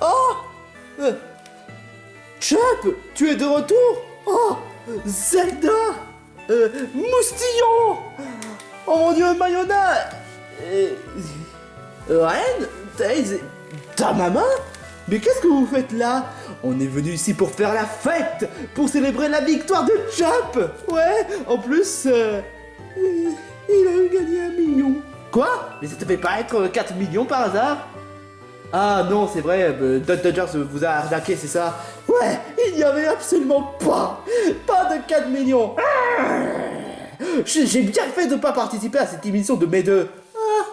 Oh euh, Chop, tu es de retour? Oh, Zelda, Moustillon. Oh mon dieu, Mayona. Ren, Tails, ta maman? Mais qu'est-ce que vous faites là? On est venu ici pour faire la fête, pour célébrer la victoire de Chop. Ouais, en plus, il a gagné 1 million. Quoi? Mais ça te fait pas être 4 millions par hasard? Ah non, c'est vrai, Dodgers vous a arnaqué, c'est ça? Ouais, il n'y avait absolument pas de 4 millions. J'ai bien fait de pas participer à cette émission de mes deux. Ah,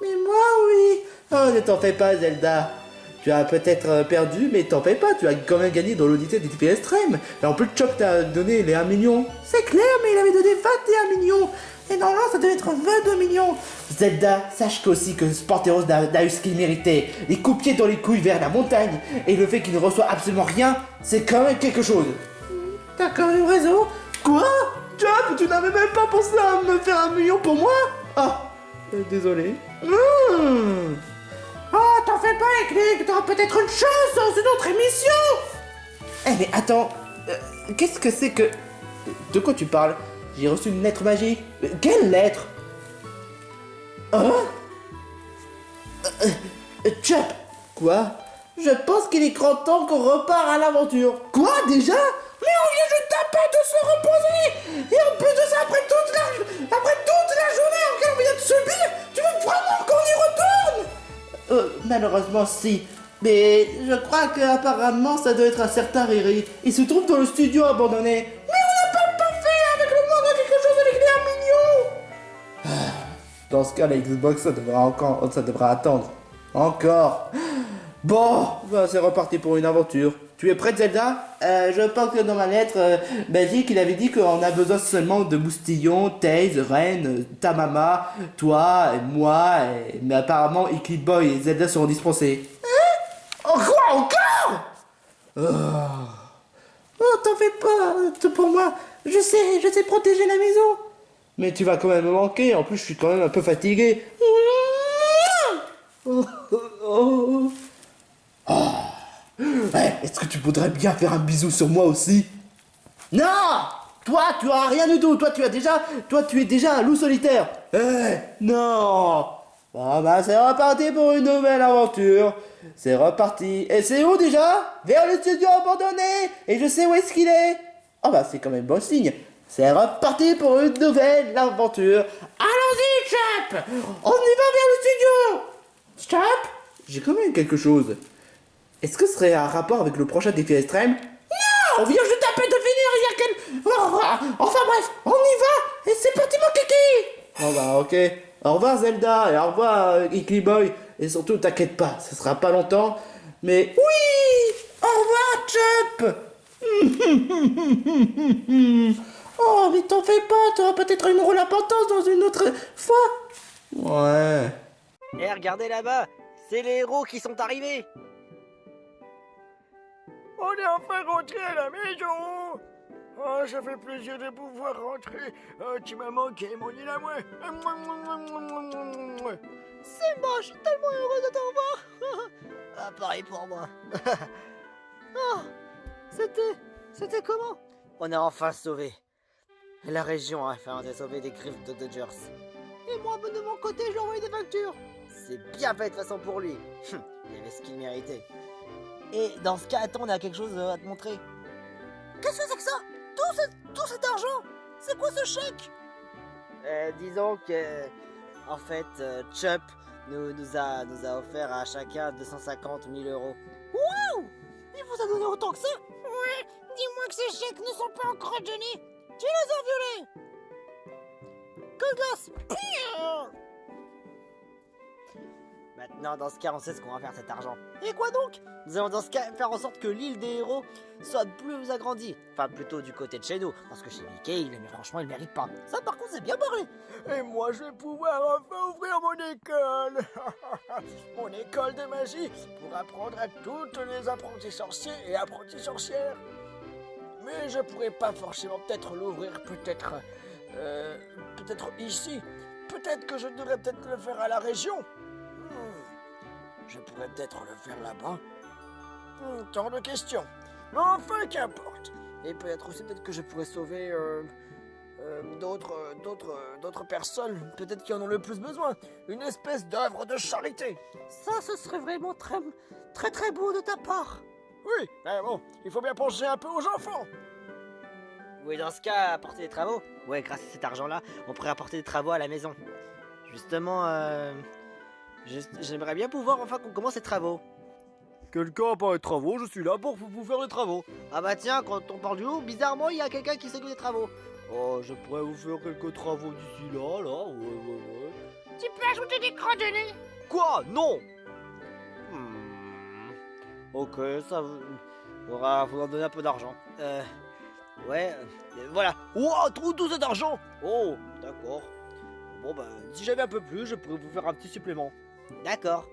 mais moi oui. Oh, ne t'en fais pas, Zelda. Tu as peut-être perdu, mais t'en fais pas, tu as quand même gagné dans l'auditeur des TP Extrême. Et en plus, Chop t'a donné les 1 million. C'est clair, mais il avait donné 21 millions. Et normalement, ça devait être 22 millions. Zelda, sache qu'aussi que Sporteros n'a eu ce qu'il méritait. Les coups de pied dans les couilles vers la montagne. Et le fait qu'il ne reçoit absolument rien, c'est quand même quelque chose. T'as quand même raison. Quoi? Chop, tu n'avais même pas pensé à me faire 1 million pour moi? Ah, désolé. Oh, t'en fais pas, Eclic, t'auras peut-être une chance dans une autre émission. Eh mais attends, qu'est-ce que c'est que... De quoi tu parles? J'ai reçu une lettre magique. Quelle lettre? Hein? Chop. Quoi? Je pense qu'il est grand temps qu'on repart à l'aventure. Quoi, déjà? Mais on vient juste à peine de se reposer. Et en plus de ça, après toute la journée qu'on vient de subir, tu veux vraiment qu'on y retourne? Malheureusement, si. Mais je crois qu'apparemment, ça doit être un certain Riri. Il se trouve dans le studio abandonné. Mais on n'a pas fait avec le monde quelque chose avec les 1 million. Dans ce cas, la Xbox, ça devra attendre. Encore. Bon, bah, c'est reparti pour une aventure. Tu es prête, Zelda? Je pense que dans ma lettre magique, il avait dit qu'on a besoin seulement de Moustillon, Tails, Ren, Tamama, toi, et moi, mais apparemment, Eclipse Boy et Zelda seront dispensés. Hein? Quoi encore? Oh, t'en fais pas, tout pour moi. Je sais protéger la maison. Mais tu vas quand même me manquer, en plus je suis quand même un peu fatigué. Hey, est-ce que tu voudrais bien faire un bisou sur moi aussi? Non! Toi, tu as rien du tout. Toi, tu es déjà un loup solitaire. Non! Bon, bah, c'est reparti pour une nouvelle aventure. C'est reparti. Et c'est où déjà? Vers le studio abandonné. Et je sais où est-ce qu'il est. Oh, bah, c'est quand même bon signe. C'est reparti pour une nouvelle aventure. Allons-y, Chop! On y va vers le studio! Chop? J'ai quand même quelque chose. Est-ce que ce serait un rapport avec le prochain défi extrême? Non! On vient juste à peine de finir, il y a quel... Enfin bref, on y va! Et c'est parti, mon kiki! Oh bah ok. Au revoir Zelda, et au revoir Eclipse Boy. Et surtout, t'inquiète pas, ça sera pas longtemps. Mais... Oui! Au revoir, Chop! Oh, mais t'en fais pas, t'auras peut-être une rôle importance dans une autre fois. Ouais. Eh, regardez là-bas, c'est les héros qui sont arrivés. On est enfin rentré à la maison. Oh, ça fait plaisir de pouvoir rentrer. Oh, tu m'as manqué, mon île à moi. C'est moi, je suis tellement heureux de te revoir. Ah, pareil pour moi. Oh, c'était comment? On a enfin sauvé. La région a enfin sauvé des griffes de Dodgers. Et moi, de mon côté, j'ai envoyé des factures. C'est bien fait de toute façon pour lui. Il avait ce qu'il méritait. Et dans ce cas, attends, on a quelque chose à te montrer. Qu'est-ce que c'est que ça? Tout cet argent? C'est quoi ce chèque? Disons que, en fait, Chop nous a offert à chacun 250 000 euros. Waouh! Il vous a donné autant que ça? Ouais, dis-moi que ces chèques ne sont pas encore donnés. Tu les as violés! Que glace! Maintenant, dans ce cas, on sait ce qu'on va faire cet argent. Et quoi donc? Nous allons dans ce cas faire en sorte que l'île des héros soit plus agrandie. Enfin, plutôt du côté de chez nous. Parce que chez Mickey, franchement, il mérite pas. Ça, par contre, c'est bien parlé. Et moi, je vais pouvoir enfin ouvrir mon école. Mon école de magie pour apprendre à toutes les apprentis sorciers et apprentis sorcières. Mais je pourrais pas forcément peut-être l'ouvrir, peut-être ici. Peut-être que je devrais peut-être le faire à la région. Je pourrais peut-être le faire là-bas. Tant de questions. Mais enfin, qu'importe. Et peut-être aussi, peut-être que je pourrais sauver d'autres personnes, peut-être qui en ont le plus besoin. Une espèce d'œuvre de charité. Ça, ce serait vraiment très, très, très beau de ta part. Oui, mais bon, il faut bien penser un peu aux enfants. Oui, dans ce cas, apporter des travaux. Ouais, grâce à cet argent-là, on pourrait apporter des travaux à la maison. Justement, j'aimerais bien pouvoir enfin qu'on commence les travaux. Quelqu'un a pas les travaux, je suis là pour vous faire les travaux. Ah bah tiens, quand on parle du haut, bizarrement, il y a quelqu'un qui s'occupe des travaux. Oh, je pourrais vous faire quelques travaux d'ici là, ouais. Tu peux ajouter des crottes de nez. Quoi? Non. Ok, ça faudra donner un peu d'argent. Ouais, voilà. Wow, tout cet argent. Oh, d'accord. Bon bah, si j'avais un peu plus, je pourrais vous faire un petit supplément. D'accord.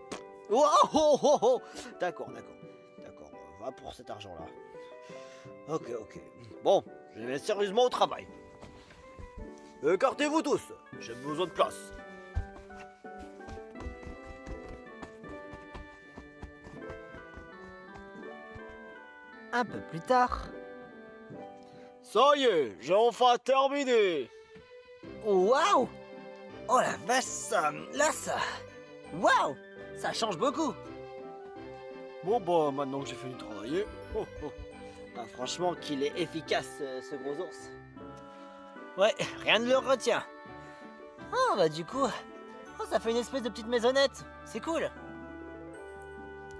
Wow, oh. D'accord. Va pour cet argent-là. Ok. Bon, je vais sérieusement au travail. Écartez-vous tous, j'ai besoin de place. Un peu plus tard. Ça y est, j'ai enfin terminé. Waouh! Oh la vache, ça... Waouh! Ça change beaucoup. Bon bah, maintenant que j'ai fini de travailler, Ah, franchement, qu'il est efficace, ce gros ours. Ouais, rien ne le retient. Ah bah du coup... Oh, ça fait une espèce de petite maisonnette. C'est cool.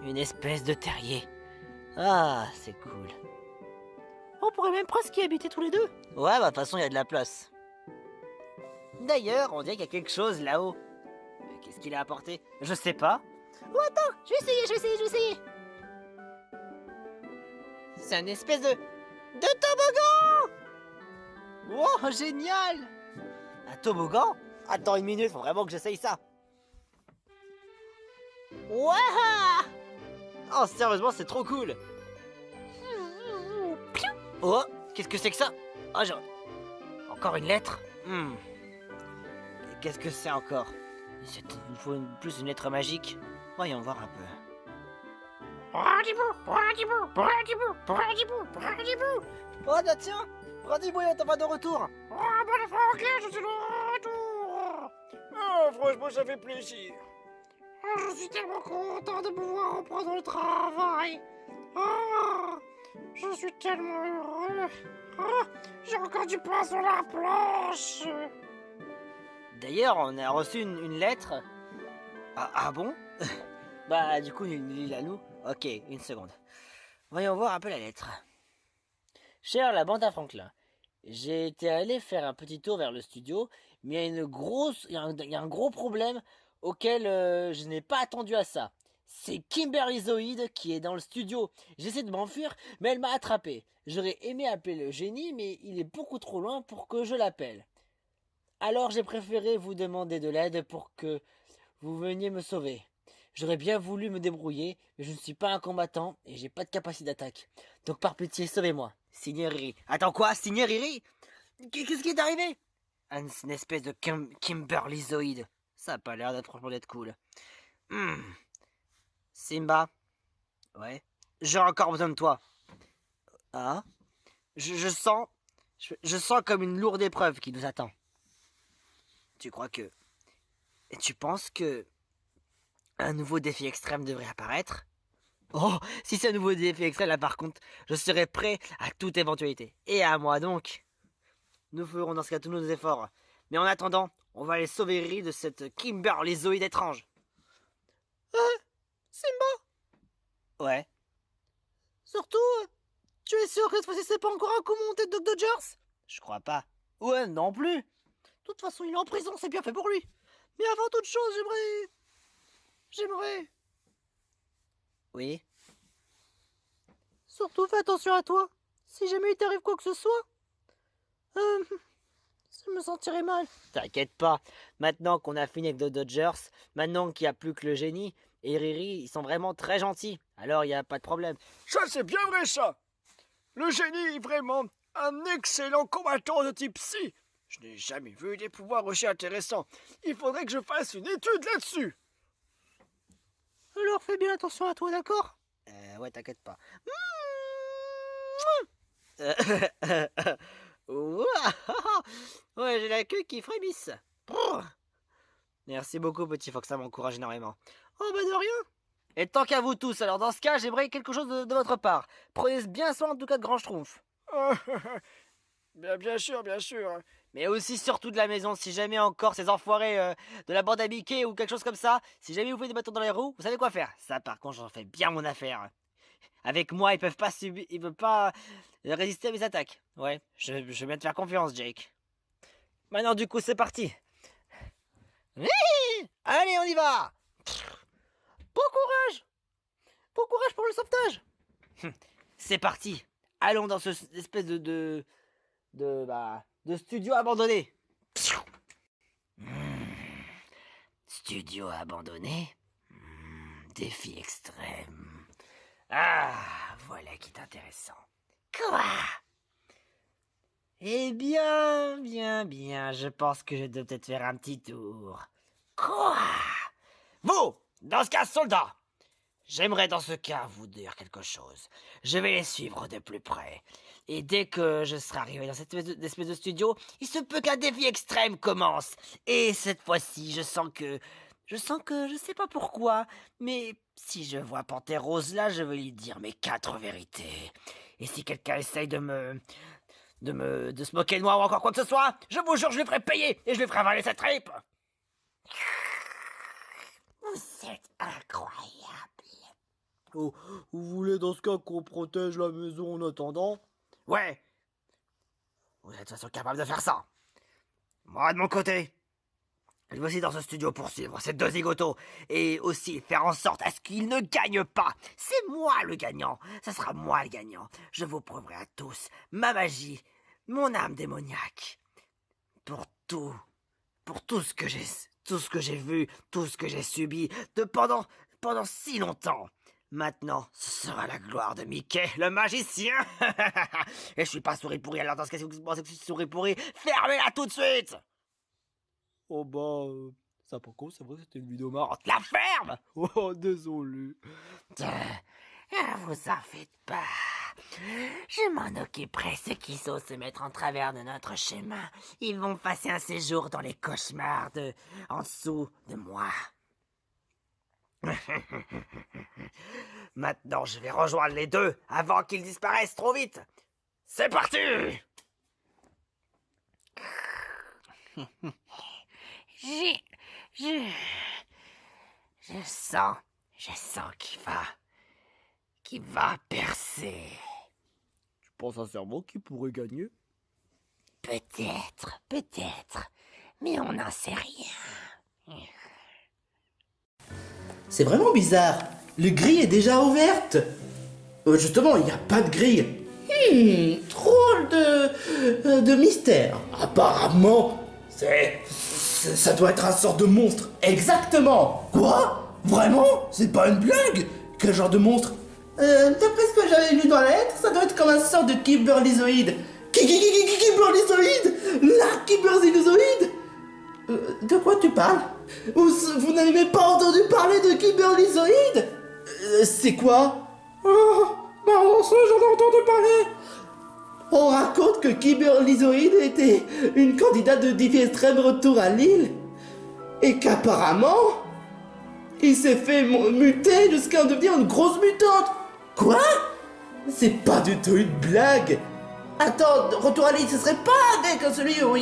Une espèce de terrier. Ah, c'est cool. On pourrait même presque y habiter tous les deux. Ouais, bah de toute façon, il y a de la place. D'ailleurs, on dirait qu'il y a quelque chose là-haut. Mais qu'est-ce qu'il a apporté? Je sais pas. Oh, attends, je vais essayer. C'est une espèce de toboggan! Wow, génial! Un toboggan? Attends une minute, faut vraiment que j'essaye ça. Waouh! Oh, sérieusement, c'est trop cool. Oh, qu'est-ce que c'est que ça? Oh, genre... Encore une lettre? Qu'est-ce que c'est encore? Il faut plus une lettre magique. Voyons voir un peu. Oh bah tiens, Brandibou est en de retour. Oh, bon, Franklin, je suis de retour. Ah, franchement, ça fait plaisir. Oh, je suis tellement content de pouvoir reprendre le travail. Oh, je suis tellement heureux. Oh, j'ai encore du pain sur la planche. D'ailleurs, on a reçu une lettre. Ah bon? Bah du coup, lis la nous. Ok, une seconde. Voyons voir un peu la lettre. Cher la bande à Franklin, j'ai été allé faire un petit tour vers le studio, mais il y a un gros problème auquel je n'ai pas attendu à ça. C'est Kimberly Zoïde qui est dans le studio. J'essaie de m'enfuir, mais elle m'a attrapé. J'aurais aimé appeler le génie, mais il est beaucoup trop loin pour que je l'appelle. Alors j'ai préféré vous demander de l'aide pour que vous veniez me sauver. J'aurais bien voulu me débrouiller, mais je ne suis pas un combattant et j'ai pas de capacité d'attaque. Donc par pitié, sauvez-moi. Signé Riri. Attends quoi? Signé Riri? Qu'est-ce qui est arrivé? Une espèce de Kimberly Zoïde. Ça a pas l'air d'être franchement d'être cool. Simba. Ouais. J'ai encore besoin de toi. Ah? Je sens comme une lourde épreuve qui nous attend. Tu crois que... Et tu penses que... Un nouveau défi extrême devrait apparaître? Oh, si c'est un nouveau défi extrême, là par contre, je serai prêt à toute éventualité. Et à moi donc. Nous ferons dans ce cas tous nos efforts. Mais en attendant, on va aller sauver Riri de cette Kimberly Zoïde étrange. Simba? Ouais. Surtout, tu es sûr que cette fois-ci c'est pas encore un coup monté de Doc Dodgers? Je crois pas. Ouais, non plus. De toute façon, il est en prison, c'est bien fait pour lui. Mais avant toute chose, j'aimerais... Oui. Surtout fais attention à toi. Si jamais il t'arrive quoi que ce soit, je me sentirais mal. T'inquiète pas. Maintenant qu'on a fini avec The Dodgers, maintenant qu'il n'y a plus que le génie et Riri, ils sont vraiment très gentils. Alors il n'y a pas de problème. Ça, c'est bien vrai, ça. Le génie est vraiment un excellent combattant de type psy. Je n'ai jamais vu des pouvoirs aussi intéressants. Il faudrait que je fasse une étude là-dessus. Alors fais bien attention à toi, d'accord? Ouais, t'inquiète pas. Ouah. Ouais, j'ai la queue qui frémisse. Merci beaucoup, petit Fox, ça m'encourage énormément. Oh, bah de rien. Et tant qu'à vous tous, alors dans ce cas, j'aimerais quelque chose de votre part. Prenez bien soin en tout cas de Grand Schtroumpf. Bien sûr, bien sûr. Mais aussi surtout de la maison, si jamais encore ces enfoirés de la bande à Mickey ou quelque chose comme ça, si jamais vous faites des bâtons dans les roues, vous savez quoi faire. Ça par contre, j'en fais bien mon affaire. Avec moi, ils peuvent pas résister à mes attaques. Ouais, je vais bien te faire confiance, Jake. Maintenant du coup, c'est parti. Allez, on y va. Bon courage. Bon courage pour le sauvetage. C'est parti. Allons dans ce espèce de studio abandonné. Studio abandonné. Défi extrême. Ah, voilà qui est intéressant. Quoi? Eh bien, je pense que je dois peut-être faire un petit tour. Quoi? Vous, dans ce cas, soldat, j'aimerais dans ce cas vous dire quelque chose. Je vais les suivre de plus près. Et dès que je serai arrivé dans cette espèce de studio, il se peut qu'un défi extrême commence. Et cette fois-ci, je sens que, je sais pas pourquoi, mais si je vois Panthère Rose là, je vais lui dire mes 4 vérités. Et si quelqu'un essaye de se moquer de moi ou encore quoi que ce soit, je vous jure, je lui ferai payer et je lui ferai avaler sa tripe. Vous êtes incroyable. Oh, vous voulez dans ce cas qu'on protège la maison en attendant? Ouais. Vous êtes de toute façon capable de faire ça. Moi, de mon côté, je vais aussi dans ce studio poursuivre ces 2 zigotos et aussi faire en sorte à ce qu'ils ne gagnent pas. C'est moi le gagnant. Ça sera moi le gagnant. Je vous prouverai à tous ma magie, mon âme démoniaque. Pour tout ce que j'ai vu, tout ce que j'ai subi pendant si longtemps. Maintenant, ce sera la gloire de Mickey, le magicien. Et je suis pas souris pourri, alors dans ce cas, si vous pensez que je suis souris pourri, fermez-la tout de suite. Oh bah, ça par contre, c'est vrai que c'était une vidéo marrante. La ferme. Oh, désolé. Vous en faites pas. Je m'en occuperai. Ceux qui osent se mettre en travers de notre chemin, ils vont passer un séjour dans les cauchemars en dessous de moi. Maintenant, je vais rejoindre les 2 avant qu'ils disparaissent trop vite. C'est parti! Je sens qu'il va percer. Tu penses sincèrement qu'il pourrait gagner? Peut-être, mais on n'en sait rien. C'est vraiment bizarre. Le grille est déjà ouverte. Justement, il n'y a pas de grille. Drôle de mystère. Apparemment, ça doit être un sort de monstre. Exactement. Quoi? Vraiment? C'est pas une blague? Quel genre de monstre? D'après ce que j'avais lu dans la lettre, ça doit être comme un sort de kyberlizoïde. Kyberlizoïde? La kyberlizoïde? De quoi tu parles? Vous n'avez même pas entendu parler de kyberlizoïde? C'est quoi? Oh, bah j'en ai entendu parler. On raconte que kyberlizoïde était une candidate de défi extrême retour à l'île. Et qu'apparemment, il s'est fait muter jusqu'à devenir une grosse mutante. Quoi? C'est pas du tout une blague. Attends, retour à l'île, ce serait pas avec celui où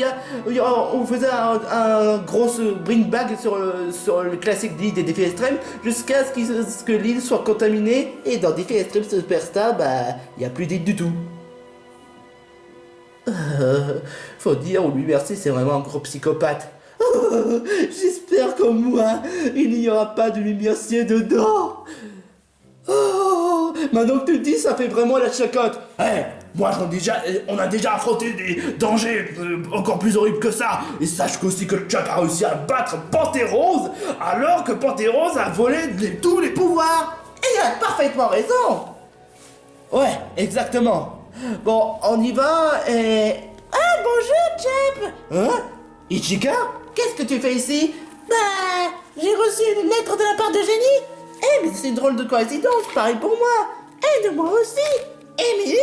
on faisait un gros bring back sur le classique d'île des défis extrêmes jusqu'à ce que l'île soit contaminée et dans défis extrêmes Superstar, bah, y a plus d'île du tout. Faut dire, oui merci, c'est vraiment un gros psychopathe. J'espère comme moi, il n'y aura pas de lumière-ciel dedans. Maintenant que tu le dis, ça fait vraiment la chacotte. Moi, on a déjà affronté des dangers encore plus horribles que ça. Et sache qu'aussi que Chuck a réussi à battre Panthère Rose, alors que Panthère Rose a volé tous les pouvoirs. Et il a parfaitement raison. Ouais, exactement. Bon, on y va et... Ah, bonjour, Chap. Hein? Ichika? Qu'est-ce que tu fais ici? Bah, j'ai reçu une lettre de la part de Jenny. Mais c'est une drôle de coïncidence, pareil pour moi. Ouais, de moi aussi. Émilie?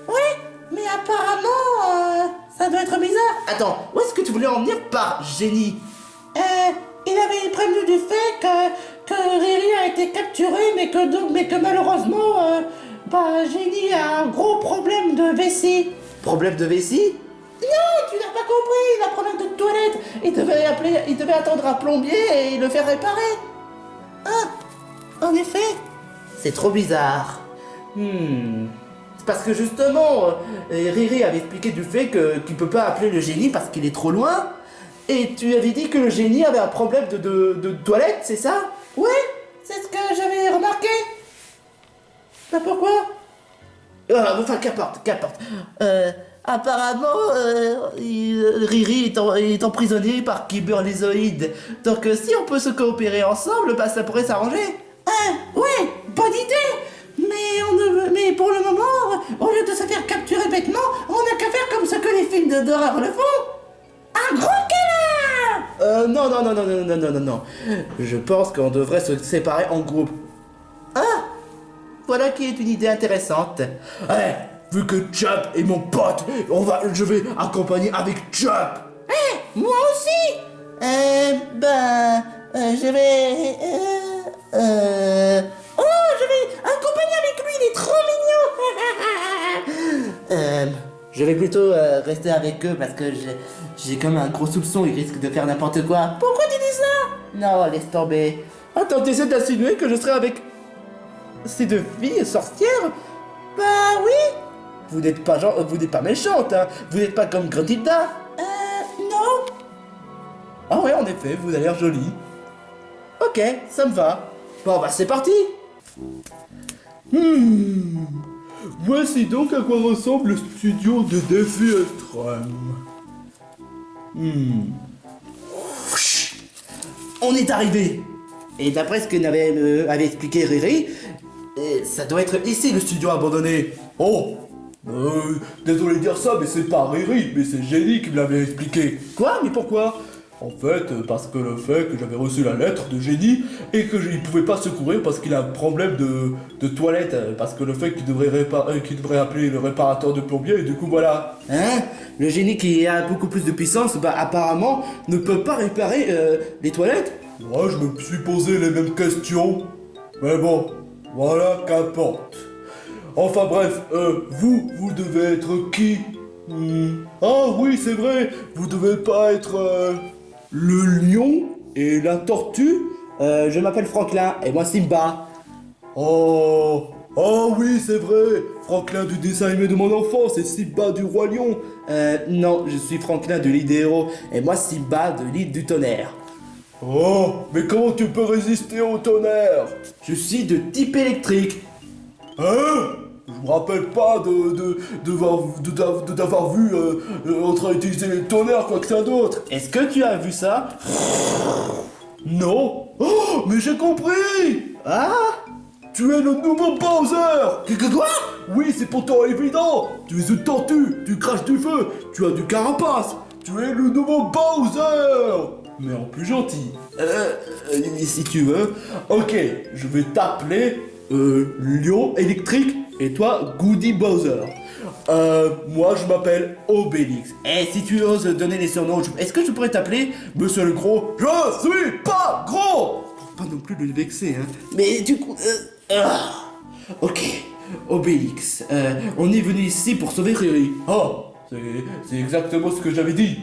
Ouais, mais apparemment, ça doit être bizarre. Attends, où est-ce que tu voulais en venir par génie? Il avait prévenu du fait que Riri a été capturé, mais que malheureusement, Génie a un gros problème de vessie. Problème de vessie? Non, tu n'as pas compris, il a un problème de toilette. Il devait attendre un plombier et le faire réparer. Ah, en effet. C'est trop bizarre. C'est parce que justement, Riri avait expliqué du fait qu'il peut pas appeler le génie parce qu'il est trop loin. Et tu avais dit que le génie avait un problème de toilette, c'est ça? Ouais, c'est ce que j'avais remarqué. Bah pourquoi? Enfin, qu'importe. Apparemment, Riri est emprisonné par Kyberlizoïde. Donc si on peut se coopérer ensemble, bah ça pourrait s'arranger. Ouais, bonne idée. Mais pour le moment, au lieu de se faire capturer bêtement, on n'a qu'à faire comme ce que les films d'horreur le font. Un gros câlin. Non. Je pense qu'on devrait se séparer en groupe. Ah, voilà qui est une idée intéressante. Vu que Chap est mon pote, je vais accompagner avec Chap. Moi aussi. Je vais... je vais accompagner avec lui, il est trop mignon. Je vais plutôt rester avec eux parce que j'ai comme un gros soupçon, ils risquent de faire n'importe quoi. Pourquoi tu dis ça? Non, laisse tomber. Attends, t'essaies d'insinuer que je serai avec ces deux filles sorcières? Bah oui. Vous n'êtes pas méchante, hein. Vous n'êtes pas comme Gruntilda. Non. Ah ouais, en effet, vous avez l'air jolie. Ok, ça me va. Bon, bah c'est parti. Voici donc à quoi ressemble le studio de Défi Extrême. On est arrivé. Et d'après ce que avait expliqué Riri, ça doit être ici le studio abandonné. Oh, désolé de dire ça, mais c'est pas Riri, mais c'est Génie qui me l'avait expliqué. Quoi? Mais pourquoi? En fait, parce que le fait que j'avais reçu la lettre de Génie et que il pouvait pas secourir parce qu'il a un problème de toilette, parce que le fait qu'il devrait appeler le réparateur de plombier, et du coup voilà. Hein? Le Génie qui a beaucoup plus de puissance, bah apparemment ne peut pas réparer les toilettes? Moi je me suis posé les mêmes questions, mais bon, voilà, qu'importe. Enfin bref, vous devez être qui? Ah oui, c'est vrai, vous devez pas être le lion et la tortue? Je m'appelle Franklin et moi Simba. Oh oui, c'est vrai, Franklin du dessin animé de mon enfance et Simba du Roi Lion. Non, je suis Franklin de l'île des héros et moi Simba de l'île du tonnerre. Oh, mais comment tu peux résister au tonnerre? Je suis de type électrique. Hein? Je me rappelle pas d'avoir vu en train d'utiliser le tonnerre, quoi que ça d'autre. Est-ce que tu as vu ça? Non. Oh, mais j'ai compris. Ah? Tu es le nouveau Bowser. Quoi? Oui, c'est pourtant évident. Tu es une tortue, tu craches du feu, tu as du carapace. Tu es le nouveau Bowser. Mais en plus gentil. Si tu veux. Ok, je vais t'appeler Lion électrique et toi Goody Bowser. Moi je m'appelle Obélix. Et si tu oses donner les surnoms, est-ce que je pourrais t'appeler Monsieur le Gros? Je suis pas gros. Faut pas non plus le vexer, hein. Mais du coup... Ok, Obélix. On est venu ici pour sauver Riri. Oh, c'est exactement ce que j'avais dit.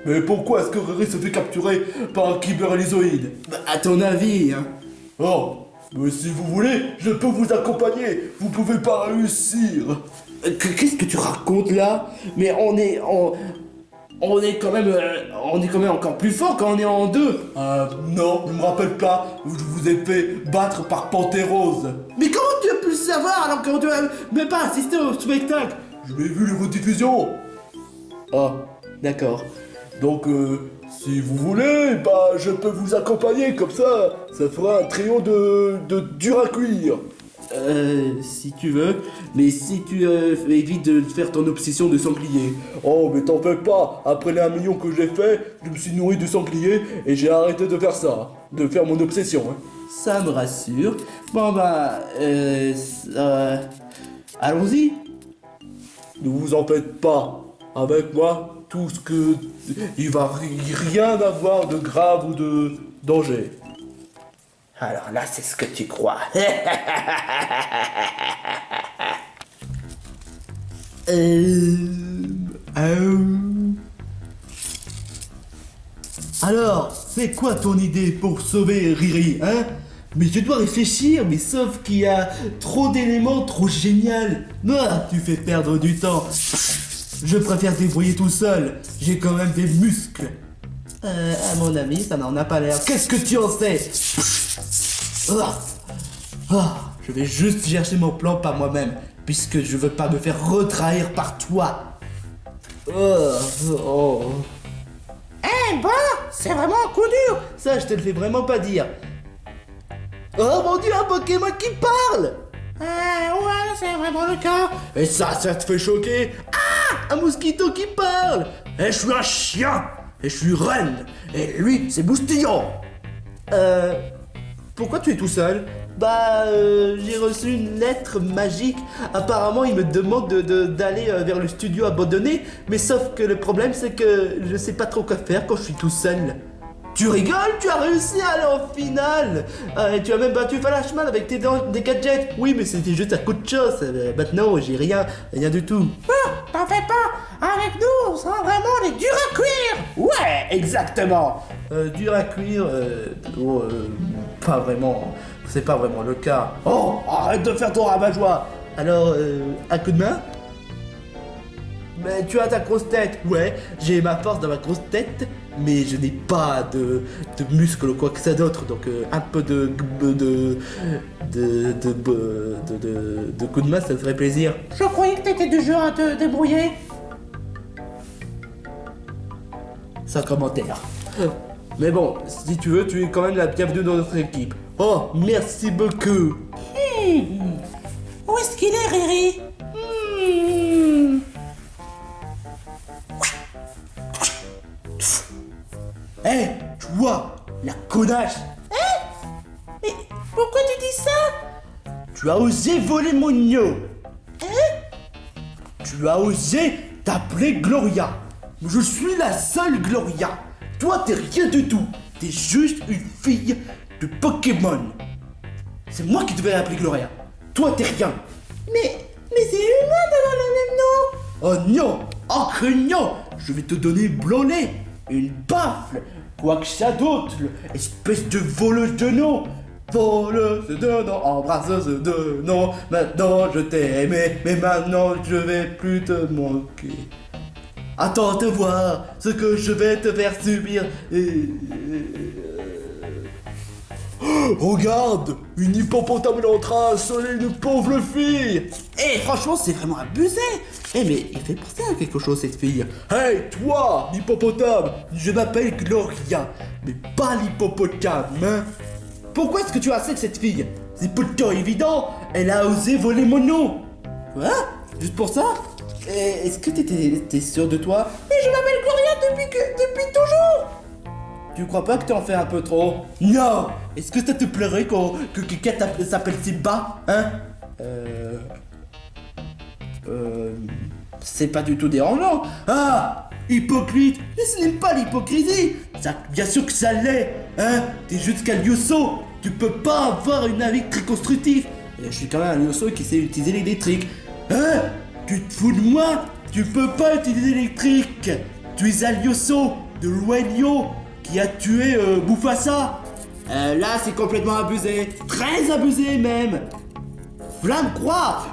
Mais pourquoi est-ce que Riri se fait capturer par un Kyberlizoïde? Bah, à ton avis, hein. Oh, mais si vous voulez, je peux vous accompagner. Vous pouvez pas réussir. Qu'est-ce que tu racontes là? Mais on est quand même encore plus fort quand on est en deux. Non, je me rappelle pas. Je vous ai fait battre par Pantérose. Mais comment tu as pu le savoir alors que tu n'as même pas assisté au spectacle? Je l'ai vu les rediffusions. Oh, d'accord. Donc, si vous voulez, bah, je peux vous accompagner, comme ça fera un trio de dur à cuire. Si tu veux, mais si tu évites de faire ton obsession de sanglier. Oh, mais t'en fais pas, après les 1 million que j'ai fait, je me suis nourri de sanglier et j'ai arrêté de faire ça, de faire mon obsession, hein. ça me rassure. Bon bah, allons-y. Ne vous en faites pas. Avec moi, tout ce que... Il va rien avoir de grave ou de danger. Alors là, c'est ce que tu crois. Alors, c'est quoi ton idée pour sauver Riri, hein? Mais je dois réfléchir, mais sauf qu'il y a trop d'éléments trop géniaux. Ah, tu fais perdre du temps. Je préfère débrouiller tout seul. J'ai quand même des muscles. À mon ami, ça n'en a pas l'air. Qu'est-ce que tu en sais? Je vais juste chercher mon plan par moi-même, puisque je veux pas me faire retrahir par toi. Eh ben, c'est vraiment un coup dur. Ça, je te le fais vraiment pas dire. Oh mon dieu, un Pokémon qui parle! Ouais, c'est vraiment le cas. Et ça te fait choquer? Ah! Un mosquito qui parle! Et je suis un chien! Et je suis reine! Et lui, c'est Boustillon! Pourquoi tu es tout seul? Bah, j'ai reçu une lettre magique. Apparemment, il me demande d'aller vers le studio abandonné. Mais sauf que le problème, c'est que je sais pas trop quoi faire quand je suis tout seul. Tu rigoles? Tu as réussi à aller en finale! Et tu as même battu Flashman avec des gadgets! Oui, mais c'était juste à coup de chance. Maintenant, j'ai rien du tout. T'en fais pas. Avec nous, on sera vraiment les durs à cuire. Ouais, exactement! Dur à cuire, pas vraiment. C'est pas vraiment le cas. Oh, arrête de faire ton rabat-joie! Alors, un coup de main? Mais tu as ta grosse tête. Ouais, j'ai ma force dans ma grosse tête, mais je n'ai pas de muscles ou quoi que ça d'autre. Donc un peu de coup de main, ça me ferait plaisir. Je croyais que t'étais du genre à te débrouiller. Sans commentaire. Mais bon, si tu veux, tu es quand même la bienvenue dans notre équipe. Oh, merci beaucoup. Où est-ce qu'il est, Riri? Hé, tu vois, la connasse. Mais pourquoi tu dis ça? Tu as osé voler mon gnome. Tu as osé t'appeler Gloria. Je suis la seule Gloria. Toi, t'es rien du tout. T'es juste une fille de Pokémon. C'est moi qui devais l'appeler Gloria. Toi, t'es rien. Mais c'est humain d'avoir le même nom. Oh non, encore non. Je vais te donner blondet, une baffle, quoi que ça d'autre, espèce de voleuse de nom. Voleuse de nom, embrasseuse de nom. Maintenant je t'ai aimé, mais maintenant je vais plus te manquer. Attends de voir ce que je vais te faire subir. Regarde, une hippopotame est en train de soler une pauvre fille. Franchement, c'est vraiment abusé. Mais il fait penser à quelque chose, cette fille. Hey, toi, l'hippopotame, je m'appelle Gloria, mais pas l'hippopotame, hein. Pourquoi est-ce que tu as assez de cette fille? C'est pourtant évident, elle a osé voler mon nom. Quoi? Juste pour ça? Est-ce que t'es sûr de toi? Mais je m'appelle Gloria depuis toujours. Tu crois pas que t'en fais un peu trop? Non! Est-ce que ça te plairait que quelqu'un s'appelle Simba? Hein? C'est pas du tout dérangeant. Ah! Hypocrite! Mais ce n'est pas l'hypocrisie! Ça, bien sûr que ça l'est! Hein? T'es juste qu'un lioso! Tu peux pas avoir une avis très constructif! Et je suis quand même un lioso qui sait utiliser l'électrique. Hein? Tu te fous de moi? Tu peux pas utiliser l'électrique! Tu es un lioso de Luelio qui a tué Mufasa. Là, c'est complètement abusé. Très abusé, même. Flamme croix.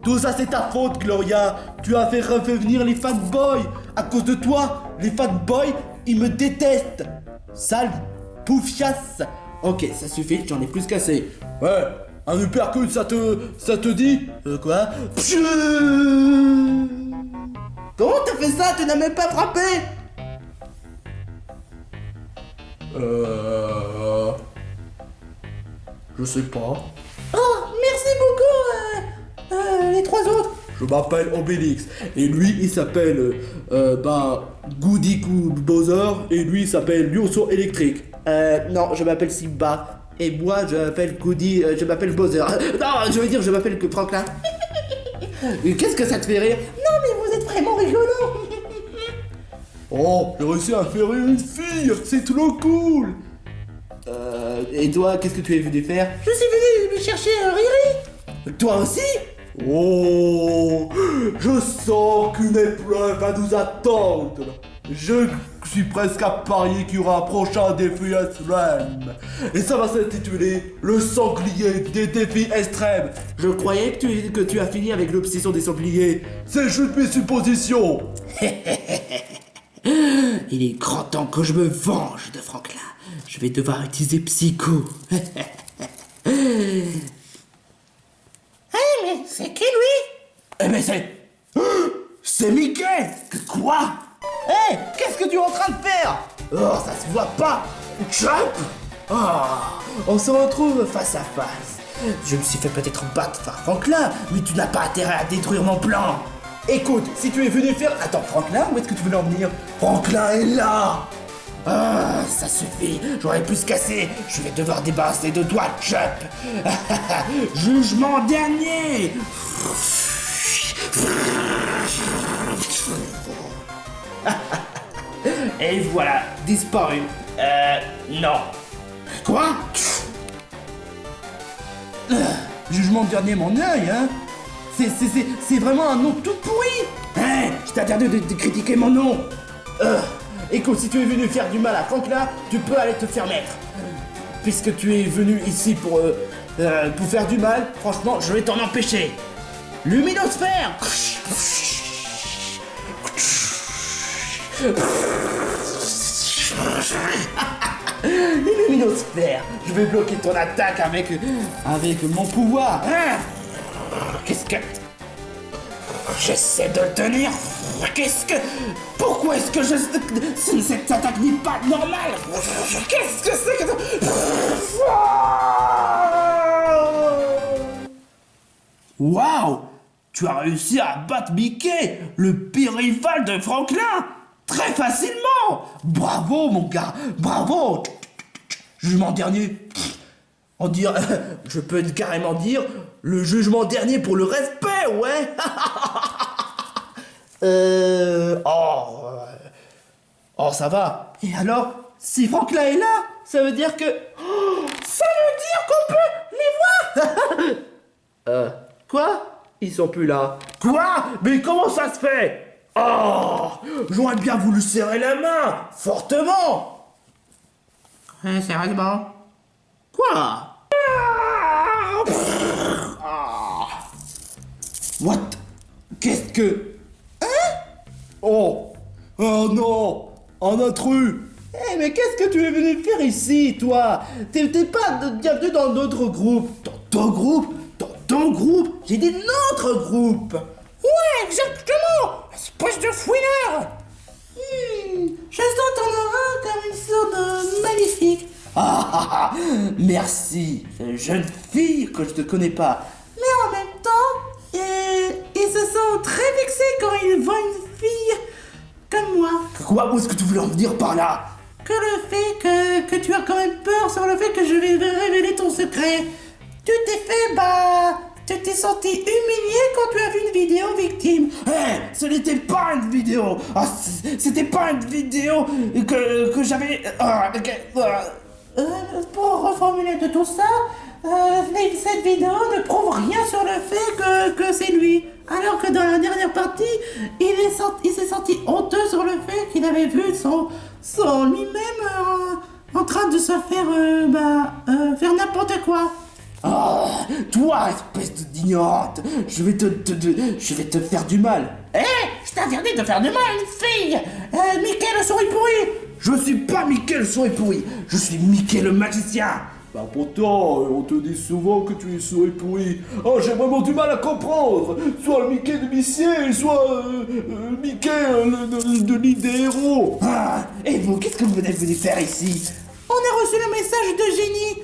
Tout ça, c'est ta faute, Gloria. Tu as fait revenir les fanboys. À cause de toi, les fanboys, ils me détestent. Sale poufiasse. Ok, ça suffit, j'en ai plus qu'assez. Ouais. Un uppercut, ça te dit? Quoi? Comment t'as fait ça? Tu n'as même pas frappé? Je sais pas. Oh, merci beaucoup, les trois autres. je m'appelle Obélix. Et lui, il s'appelle, Goody Bowser. Et lui, il s'appelle l'ourson électrique. Non, je m'appelle Simba. Et moi, je m'appelle Goody, je m'appelle Bowser. Non, je veux dire, je m'appelle que Franklin. Qu'est-ce que ça te fait rire? Non, mais vous êtes vraiment rigolo. Oh, j'ai réussi à faire rire une fille, c'est trop cool. Et toi, qu'est-ce que tu es venu faire? Je suis venu me chercher Riri. Toi aussi? Oh, je sens qu'une épreuve va nous attendre. Je suis presque à parier qu'il y aura un prochain défi extrême. Et ça va s'intituler le sanglier des défis extrêmes. Je croyais que tu as fini avec l'obsession des sangliers. C'est juste mes suppositions. Il est grand temps que je me venge de Franklin. Je vais devoir utiliser Psycho. Hé, mais c'est qui lui? Eh mais c'est Mickey. Quoi? Hé, qu'est-ce que tu es en train de faire? Oh, ça se voit pas. Jump. Oh, on se retrouve face à face. Je me suis fait peut-être battre par Franklin, mais tu n'as pas intérêt à détruire mon plan. Écoute, si tu es venu faire... Attends, Franklin, où est-ce que tu veux en venir? Franklin est là. Ah, ça suffit, j'aurais pu se casser. Je vais devoir débarrasser de toi, Jump. Jugement dernier. Et voilà, disparu. Non. Quoi? Jugement dernier, mon œil, hein? C'est vraiment un nom tout pourri. Hein? Je t'ai interdit de critiquer mon nom. Écoute, si tu es venu faire du mal à Franklin, tu peux aller te faire mettre. Puisque tu es venu ici pour faire du mal, franchement, je vais t'en empêcher. Luminosphère. Luminosphère. Je vais bloquer ton attaque avec mon pouvoir. Hein? Qu'est-ce que... J'essaie de le tenir. Pourquoi est-ce que cette attaque n'est pas normale? Qu'est-ce que c'est que ça? Waouh! Tu as réussi à battre Mickey, le pire rival de Franklin, très facilement. Bravo, mon gars, bravo. Jugement dernier. Je peux carrément dire le jugement dernier pour le respect, ouais. Oh, ça va. Et alors, si Franklin est là, ça veut dire que... ça veut dire qu'on peut les voir. Quoi? Ils sont plus là. Quoi? Mais comment ça se fait? Oh, j'aurais bien voulu serrer la main, fortement. Sérieusement? Quoi? What? Qu'est-ce que... Hein? Oh non! Un intrus! Eh mais qu'est-ce que tu es venu faire ici, toi? T'es pas bienvenu dans notre groupe. Dans ton groupe? Dans ton groupe? J'ai dit notre groupe! Ouais, exactement! Espèce de fouineur! Je sens ton aura comme une sorte de maléfique. Merci, jeune fille que je te connais pas. Mais en même temps, ils se sentent très vexés quand ils voient une fille comme moi. Quoi? Où est-ce que tu voulais en venir par là? Que le fait que tu as quand même peur sur le fait que je vais révéler ton secret. Tu t'es senti humilié quand tu as vu une vidéo victime. Ce n'était pas une vidéo. C'était pas une vidéo que j'avais... Pour reformuler de tout ça, cette vidéo ne prouve rien sur le fait que c'est lui. Alors que dans la dernière partie, il s'est senti honteux sur le fait qu'il avait vu son lui-même en train de se faire n'importe quoi. Oh, toi, espèce d'ignorante, je vais te faire du mal. Je t'interdis de faire du mal à une fille. Mickey le souris pourri. Je suis pas Mickey le souris pourri, je suis Mickey le magicien. Bah pourtant, on te dit souvent que tu es souris pourri. Oh, j'ai vraiment du mal à comprendre. Soit le Mickey de Missier, soit Mickey de l'île des héros. Et vous, qu'est-ce que vous venez faire ici? On a reçu le message de Génie.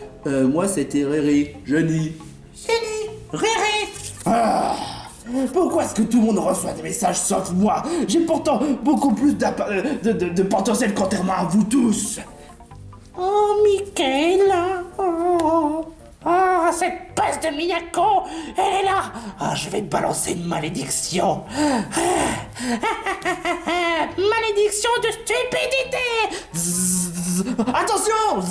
Moi c'était Riri, Jenny. Génie, Riri. Pourquoi est-ce que tout le monde reçoit des messages sauf moi? J'ai pourtant beaucoup plus de potentiel contrairement à vous tous. Oh, Michaela. Oh, cette passe de Miyako, elle est là. Je vais balancer une malédiction. Malédiction de stupidité. Attention.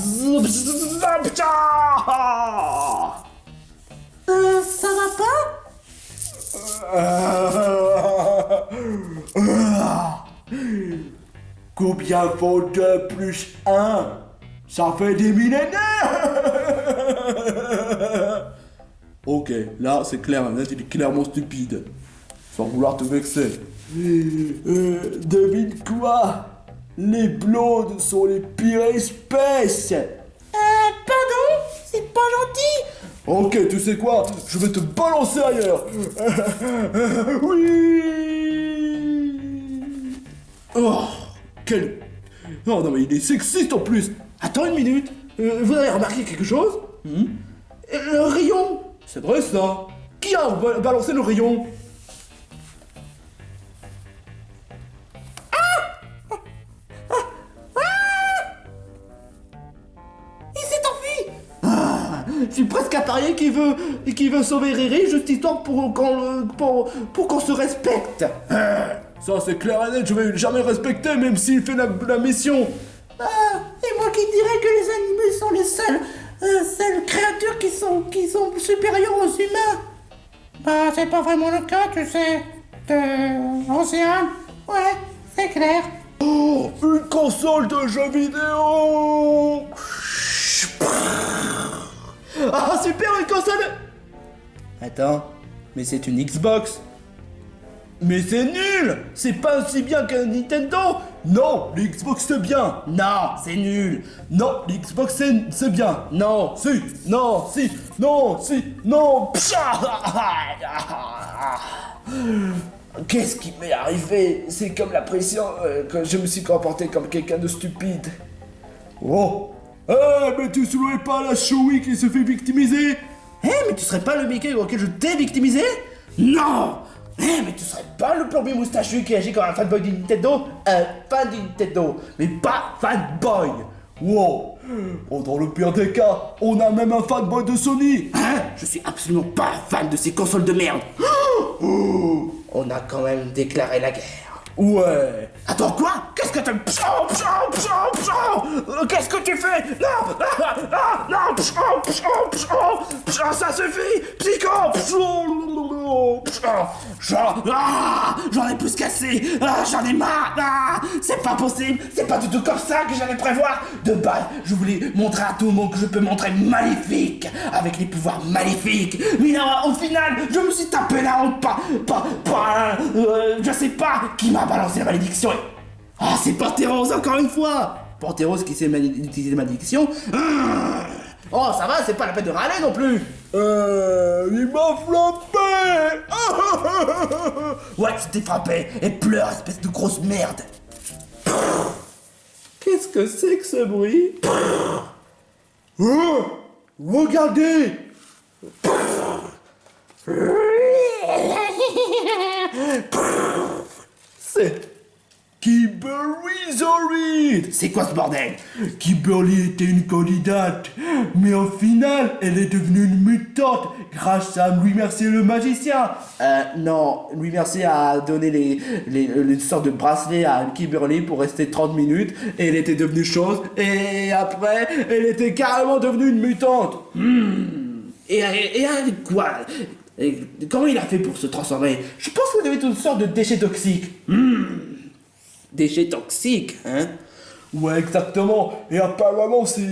Ça va pas? Combien font 2 plus 1? Ça fait des millénaires. Ok, là c'est clair, là il est clairement stupide. Sans vouloir te vexer. Devine quoi? Les blondes sont les pires espèces. Pardon? C'est pas gentil. Ok, tu sais quoi? Je vais te balancer ailleurs. Oui. Oh, quel... Oh non mais il est sexiste en plus. Attends une minute. Vous avez remarqué quelque chose? Le rayon. C'est vrai ça. Qui a balancé le rayon? Il s'est enfui. Je suis presque à parier qu'il veut sauver Riri juste histoire pour qu'on se respecte. Ça c'est clair et net, je vais jamais le respecter même s'il fait la mission. Et moi qui dirais que les animaux sont les seules créatures qui sont supérieures aux humains. Bah, c'est pas vraiment le cas, tu sais. Océane. Ouais, c'est clair. Oh, une console de jeux vidéo. Ah super, une console. Attends, mais c'est une Xbox. Mais c'est nul. C'est pas aussi bien qu'un Nintendo. Non, l'Xbox c'est bien. Non, c'est nul. Non, l'Xbox c'est bien. Non. Si, non, si, non, si, non. Qu'est-ce qui m'est arrivé? C'est comme la pression que je me suis comporté comme quelqu'un de stupide. Oh. Mais tu soulèves pas la Chewie qui se fait victimiser? Mais tu serais pas le Mickey auquel je t'ai victimisé? Non. Mais tu serais pas le plombier moustachu qui agit comme un fanboy du Nintendo? Un fan du Nintendo, mais pas fanboy. Wow. Oh, dans le pire des cas, on a même un fanboy de Sony. Je suis absolument pas fan de ces consoles de merde. On a quand même déclaré la guerre. Ouais. Attends, quoi? Qu'est-ce que tu... Qu'est-ce que tu fais? Non. Ça suffit. Psycho. J'en ai plus qu'assez. J'en ai marre. C'est pas possible. C'est pas du tout comme ça que j'allais prévoir. De base, je voulais montrer à tout le monde que je peux montrer maléfique. Avec les pouvoirs maléfiques. Mais non, au final, je me suis tapé la honte. Je sais pas qui m'a balancé la malédiction. C'est Panthéros encore une fois. Panthéros qui sait utiliser la malédiction. Oh, ça va, c'est pas la peine de râler non plus. Il m'a frappé. Ouais, tu t'es frappé. Et pleure, espèce de grosse merde. Qu'est-ce que c'est que ce bruit? Regardez. C'est... Kimberly Zorid. C'est quoi ce bordel? Kimberly était une candidate, mais au final, elle est devenue une mutante grâce à Louis Mercier le magicien. Non, Louis Mercier a donné les sortes de bracelets à Kimberly pour rester 30 minutes, et elle était devenue chose, et après, elle était carrément devenue une mutante. Et avec quoi? Et comment il a fait pour se transformer? Je pense que devait être une sorte de déchet toxique. Déchet toxique, hein? Ouais, exactement. Et apparemment, c'est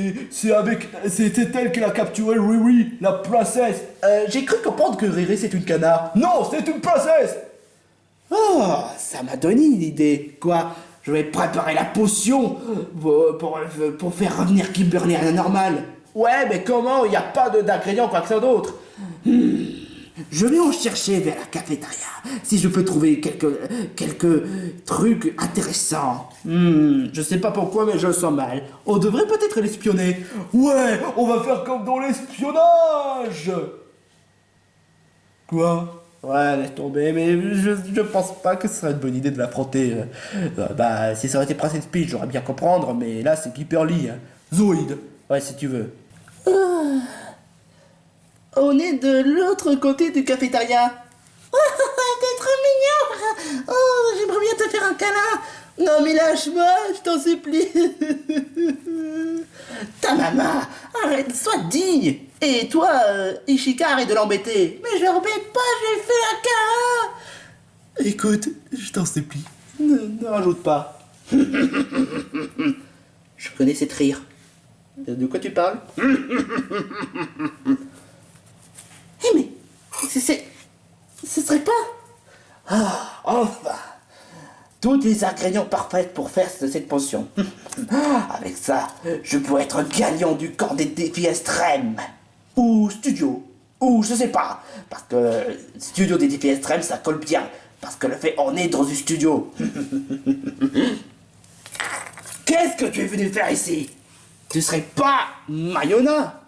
elle qui a capturé Riri, la princesse. J'ai cru comprendre que Riri c'est une canard. Non, c'est une princesse. Oh, ça m'a donné une idée. Quoi? Je vais préparer la potion pour faire revenir Kimberly à la normale. Ouais, mais comment? Il n'y a pas d'ingrédients quoi que ce soit d'autre. Je vais en chercher vers la cafétéria, si je peux trouver quelques trucs intéressants. Je sais pas pourquoi, mais je le sens mal. On devrait peut-être l'espionner. Ouais, on va faire comme dans l'espionnage. Quoi? Ouais, laisse tomber, mais je pense pas que ce serait une bonne idée de l'affronter. Bah, si ça aurait été Princess Peach, j'aurais bien comprendre, mais là, c'est Kimberly, hein. Zoïde. Ouais, si tu veux. On est de l'autre côté du cafétéria. T'es trop mignon. Oh, j'aimerais bien te faire un câlin. Non, mais lâche-moi, je t'en supplie. Ta maman, arrête, sois digne. Et toi, Ishika, arrête de l'embêter. Mais je l'embête pas, je lui fais un câlin. Écoute, je t'en supplie, ne rajoute pas. Je connais cette rire. De quoi tu parles? Eh mais, ce serait pas... Ah, enfin, tous les ingrédients parfaits pour faire cette potion. Avec ça, je pourrais être gagnant du camp des défis extrêmes. Ou studio, ou je sais pas. Parce que studio des défis extrêmes, ça colle bien. Parce que le fait, on est dans du studio. Qu'est-ce que tu es venu faire ici? Tu serais pas Mayona?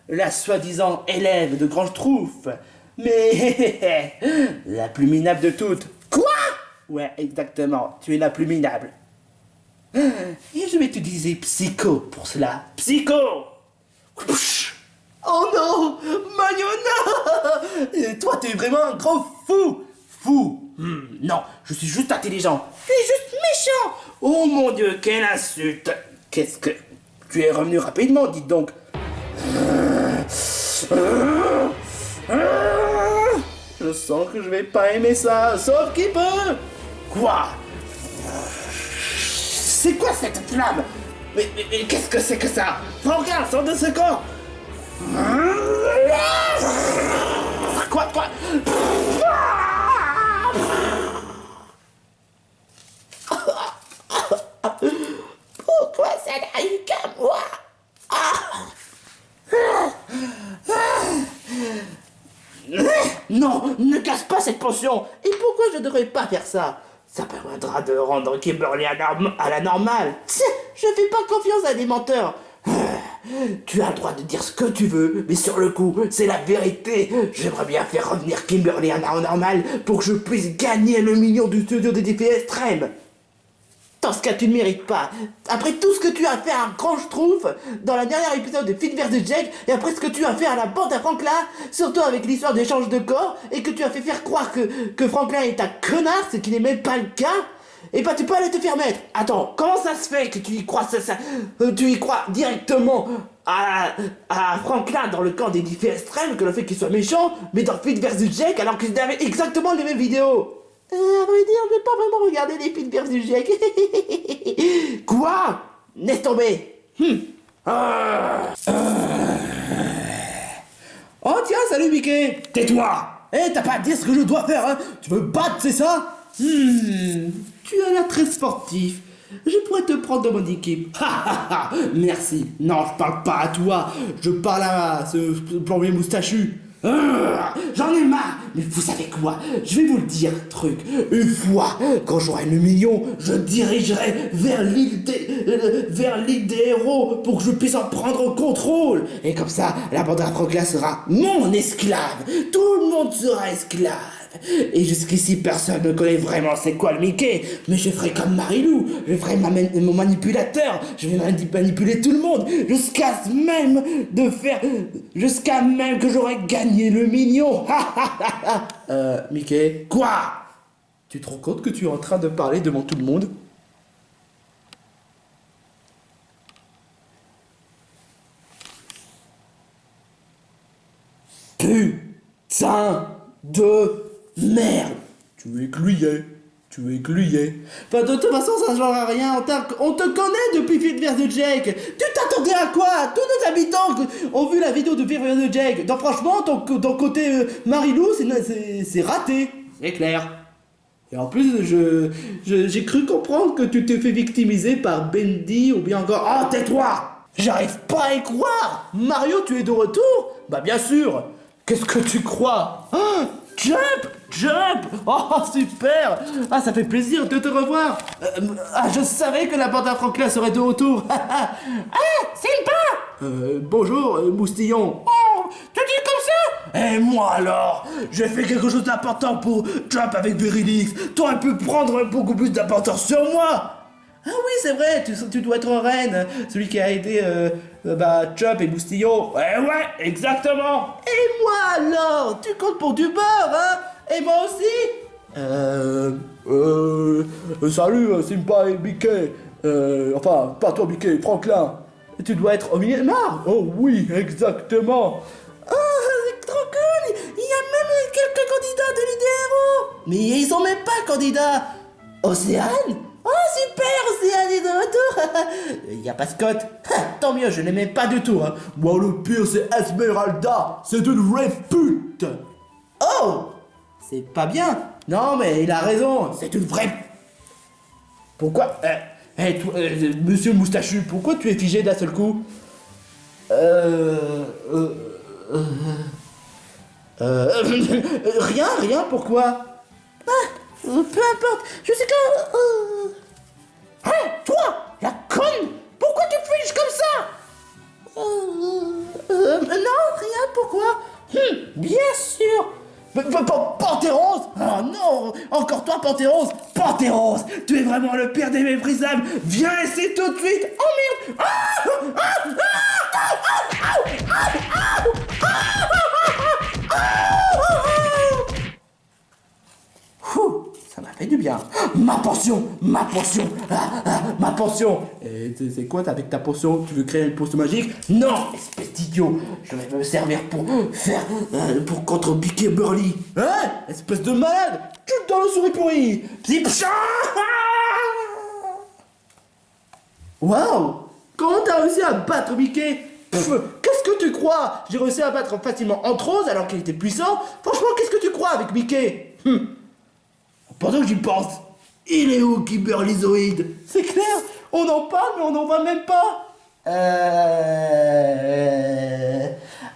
La soi-disant élève de Grand Schtroumpf. Mais la plus minable de toutes. Quoi? Ouais, exactement, tu es la plus minable. Et je vais t'utiliser Psycho pour cela. Psycho! Oh non! Mayona! Et toi, t'es vraiment un gros fou! Fou! Non, je suis juste intelligent. Tu es juste méchant! Oh mon Dieu, quelle insulte! Qu'est-ce que... Tu es revenu rapidement, dites donc. Je sens que je vais pas aimer ça, sauf qui peut. Quoi? C'est quoi cette flamme? Mais qu'est-ce que c'est que ça? Regarde, sors de ce corps. Quoi? Pourquoi ça n'a eu qu'à moi? Non, ne casse pas cette potion. Et pourquoi je devrais pas faire ça? Ça permettra de rendre Kimberly à la normale. Je fais pas confiance à des menteurs. Tu as le droit de dire ce que tu veux, mais sur le coup, c'est la vérité. J'aimerais bien faire revenir Kimberly à la normale pour que je puisse gagner le million du studio des défis extrêmes. Dans ce cas, tu ne mérites pas. Après tout ce que tu as fait à Grand Schtroumpf, dans la dernière épisode de Finn vs Jake, et après ce que tu as fait à la bande à Franklin, surtout avec l'histoire d'échange de corps, et que tu as fait faire croire que Franklin est un connard, ce qui n'est même pas le cas, et bah tu peux aller te faire mettre. Attends, comment ça se fait que tu y crois tu y crois directement à Franklin dans le camp des défis extrêmes, que le fait qu'il soit méchant, mais dans Finn vs Jake, alors qu'ils avaient exactement les mêmes vidéos? À vrai dire, je n'ai pas vraiment regardé les films versus Jack. Quoi? Laisse tomber. Oh tiens, salut Mickey. Tais-toi. T'as pas à dire ce que je dois faire, hein. Tu veux battre, c'est ça? Tu as l'air très sportif. Je pourrais te prendre dans mon équipe. Merci. Non, je parle pas à toi. Je parle à ce plombier moustachu. J'en ai marre. Mais vous savez quoi? Je vais vous le dire un truc. Une fois, quand j'aurai le million, je dirigerai vers l'île des héros pour que je puisse en prendre le contrôle. Et comme ça, la bande à Franklin sera mon esclave. Tout le monde sera esclave. Et jusqu'ici, personne ne connaît vraiment c'est quoi le Mickey. Mais je ferai comme Marilou. Je ferai mon manipulateur. Je vais manipuler tout le monde. Jusqu'à même que j'aurai gagné le million. Mickey. Quoi? Tu te rends compte que tu es en train de parler devant tout le monde? Putain de merde! Tu es gluillé. Enfin, de toute façon, ça ne changera rien. On te connaît depuis Finn vs Jake. Tu t'attendais à quoi? Tous nos habitants ont vu la vidéo de Finn vs Jake. Donc franchement, ton côté Marilou, c'est raté. C'est clair. Et en plus, j'ai cru comprendre que tu t'es fait victimiser par Bendy ou bien encore... Oh, tais-toi! J'arrive pas à y croire! Mario, tu es de retour? Bah bien sûr! Qu'est-ce que tu crois? Oh, Jump! Oh, super! Ah, ça fait plaisir de te revoir! Je savais que la bande à Franklin serait de retour! Ah, Sylvain! Bonjour, Moustillon! Oh, tu dis comme ça? Et moi alors, j'ai fait quelque chose d'important pour Chop avec Virilix. T'aurais pu prendre beaucoup plus d'importance sur moi. Ah oui, c'est vrai, tu dois être en reine, celui qui a aidé Chop et Boustillon. Ouais, exactement. Et moi alors, tu comptes pour du beurre, hein? Et moi aussi? Salut, Simpa et Mickey. Enfin, pas toi, Mickey, Franklin. Tu dois être au milieu de mort. Oh oui, exactement. Oh, c'est trop cool. Il y a même quelques candidats de l'idéhéros. Mais ils sont même pas candidats. Océane? Oh super, Océane est de retour. Il y a pas Scott. Tant mieux, je l'aimais pas du tout. Hein. Moi, le pire, c'est Esmeralda. C'est une vraie pute. Oh, c'est pas bien. Non, mais il a raison. C'est une vraie... Pourquoi toi, monsieur Moustachu, pourquoi tu es figé d'un seul coup? Rien, pourquoi? Peu importe, je sais que... Hein, toi, la conne, pourquoi tu figes comme ça? Non, rien, pourquoi? Bien sûr. Panthéros? Oh non, encore toi, Panthéros? Panthéros, tu es vraiment le pire des méprisables. Viens ici tout de suite. Oh merde. Ça m'a fait du bien. Ma pension. Ma pension. Et c'est quoi avec ta potion? Tu veux créer une potion magique? Non, espèce d'idiot. Je vais me servir pour faire... pour contre Mickey Burly. Hein? Espèce de malade. Chute dans le souris pourri. Waouh. Comment t'as réussi à battre Mickey? Qu'est-ce que tu crois? J'ai réussi à battre facilement Anthrose alors qu'il était puissant. Franchement, qu'est-ce que tu crois avec Mickey? Pendant que j'y pense, il est où Kimberlyzoïde? C'est clair, on en parle mais on n'en voit même pas.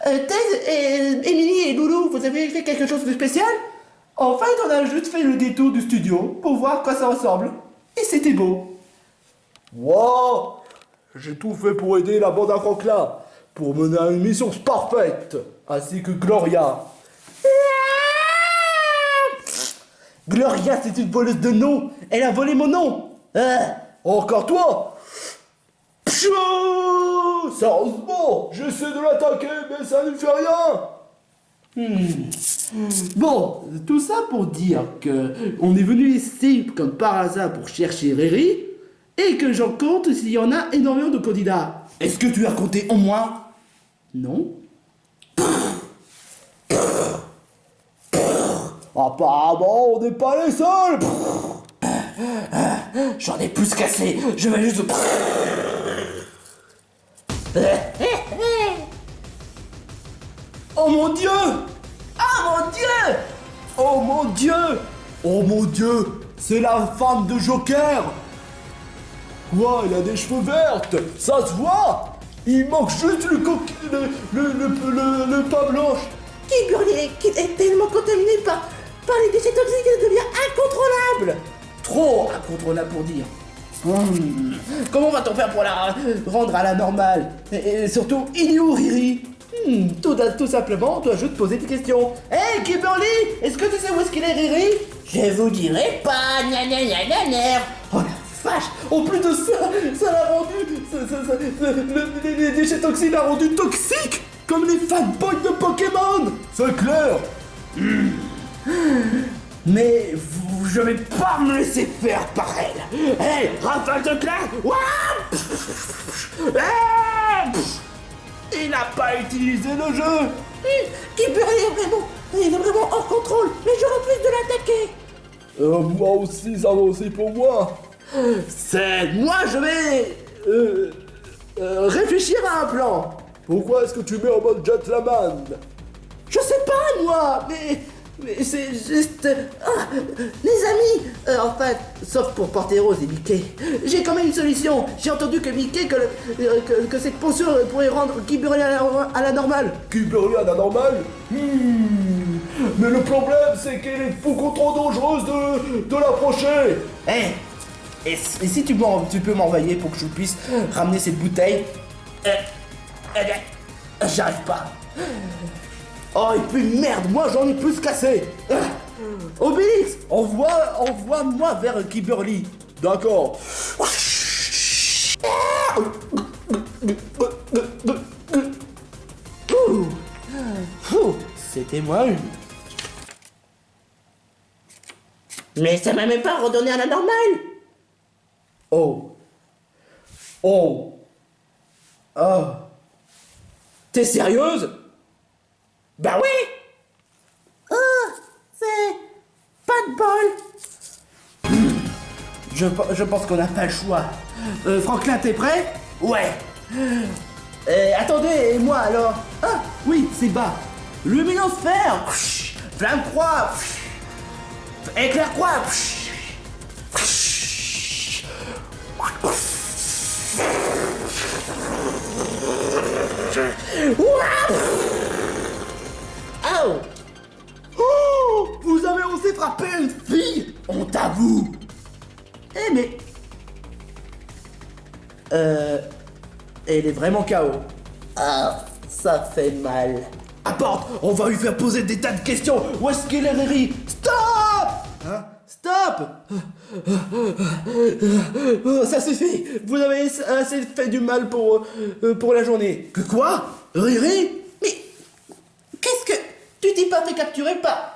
Thèse et Émilie et Loulou, vous avez fait quelque chose de spécial? En fait, on a juste fait le détour du studio pour voir à quoi ça ressemble. Et c'était beau. Wow, j'ai tout fait pour aider la bande à Franklin, pour mener à une mission parfaite, ainsi que Gloria. Gloria, c'est une voleuse de nom. Elle a volé mon nom. Encore toi? Pshou! Sérieusement, j'essaie de l'attaquer, mais ça ne fait rien. Bon, tout ça pour dire que on est venu ici comme par hasard pour chercher Riri et que j'en compte s'il y en a énormément de candidats. Est-ce que tu as compté au moins? Non. Apparemment, on n'est pas les seuls. J'en ai plus qu'assez. Je vais juste... Oh mon Dieu! Ah mon Dieu! Oh mon Dieu! Oh mon Dieu! C'est la femme de Joker! Quoi, il a des cheveux vertes! Ça se voit! Il manque juste le pas blanche! Kimberly est tellement contaminée par les déchets toxiques qu'elle devient incontrôlable! Trop incontrôlable pour dire. Comment va-t-on faire pour la rendre à la normale? Et surtout, il est où Riri? Tout simplement, on doit juste poser des questions. Hey Kimberly, est-ce que tu sais où est-ce qu'il est Riri? Je vous dirai pas, gna gna gna gna gna. Oh la vache, en plus de ça l'a rendu... les déchets toxiques l'a rendu toxique, comme les fanboys de Pokémon. C'est clair! Mais je vais pas me laisser faire par elle. Hey, rafale de classe. Il n'a pas utilisé le jeu. Kimberly est vraiment hors contrôle, mais je refuse de l'attaquer. Moi aussi, ça va aussi pour moi. Moi, je vais réfléchir à un plan. Pourquoi est-ce que tu mets en mode gentleman? Je sais pas, moi, mais c'est juste... les amis, en fait, sauf pour Panthéros et Mickey, j'ai quand même une solution. J'ai entendu que Mickey, que cette potion pourrait rendre Kimberly à la normale. Kimberly à la normale? Mais le problème, c'est qu'elle est beaucoup trop dangereuse de l'approcher. Et si tu peux m'envoyer pour que je puisse ramener cette bouteille? J'arrive pas. Oh, et puis merde, moi j'en ai plus cassé. Obélix, envoie-moi vers Kimberly. D'accord. C'était moi une. Mais ça m'a même pas redonné à la normale. Oh. Oh. Ah. T'es sérieuse? Bah oui. C'est pas de bol. Je pense qu'on n'a pas le choix. Franklin, t'es prêt? Ouais. Attendez, et moi alors? Ah, oui, c'est bas. Luminosphère. Flamme croix. Éclair croix. Oh. Oh, vous avez osé frapper une fille? Honte à vous. Eh mais... Elle est vraiment KO. Ah, ça fait mal. Apporte, on va lui faire poser des tas de questions. Où est-ce qu'il est, Riri? Stop! Hein? Stop! Ça suffit. Vous avez assez fait du mal pour la journée. Que quoi? Riri? Mais qu'est-ce que... Tu t'es pas fait capturer par...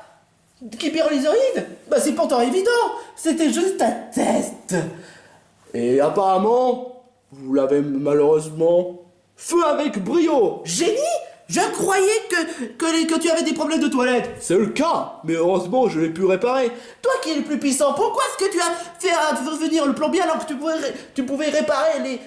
Kyberlizoïde? Bah c'est pourtant évident. C'était juste un test. Et apparemment, vous l'avez malheureusement fait avec brio. Génie? Je croyais que tu avais des problèmes de toilette. C'est le cas, mais heureusement je l'ai pu réparer. Toi qui es le plus puissant, pourquoi est-ce que tu as fait venir le plombier alors que tu pouvais réparer les...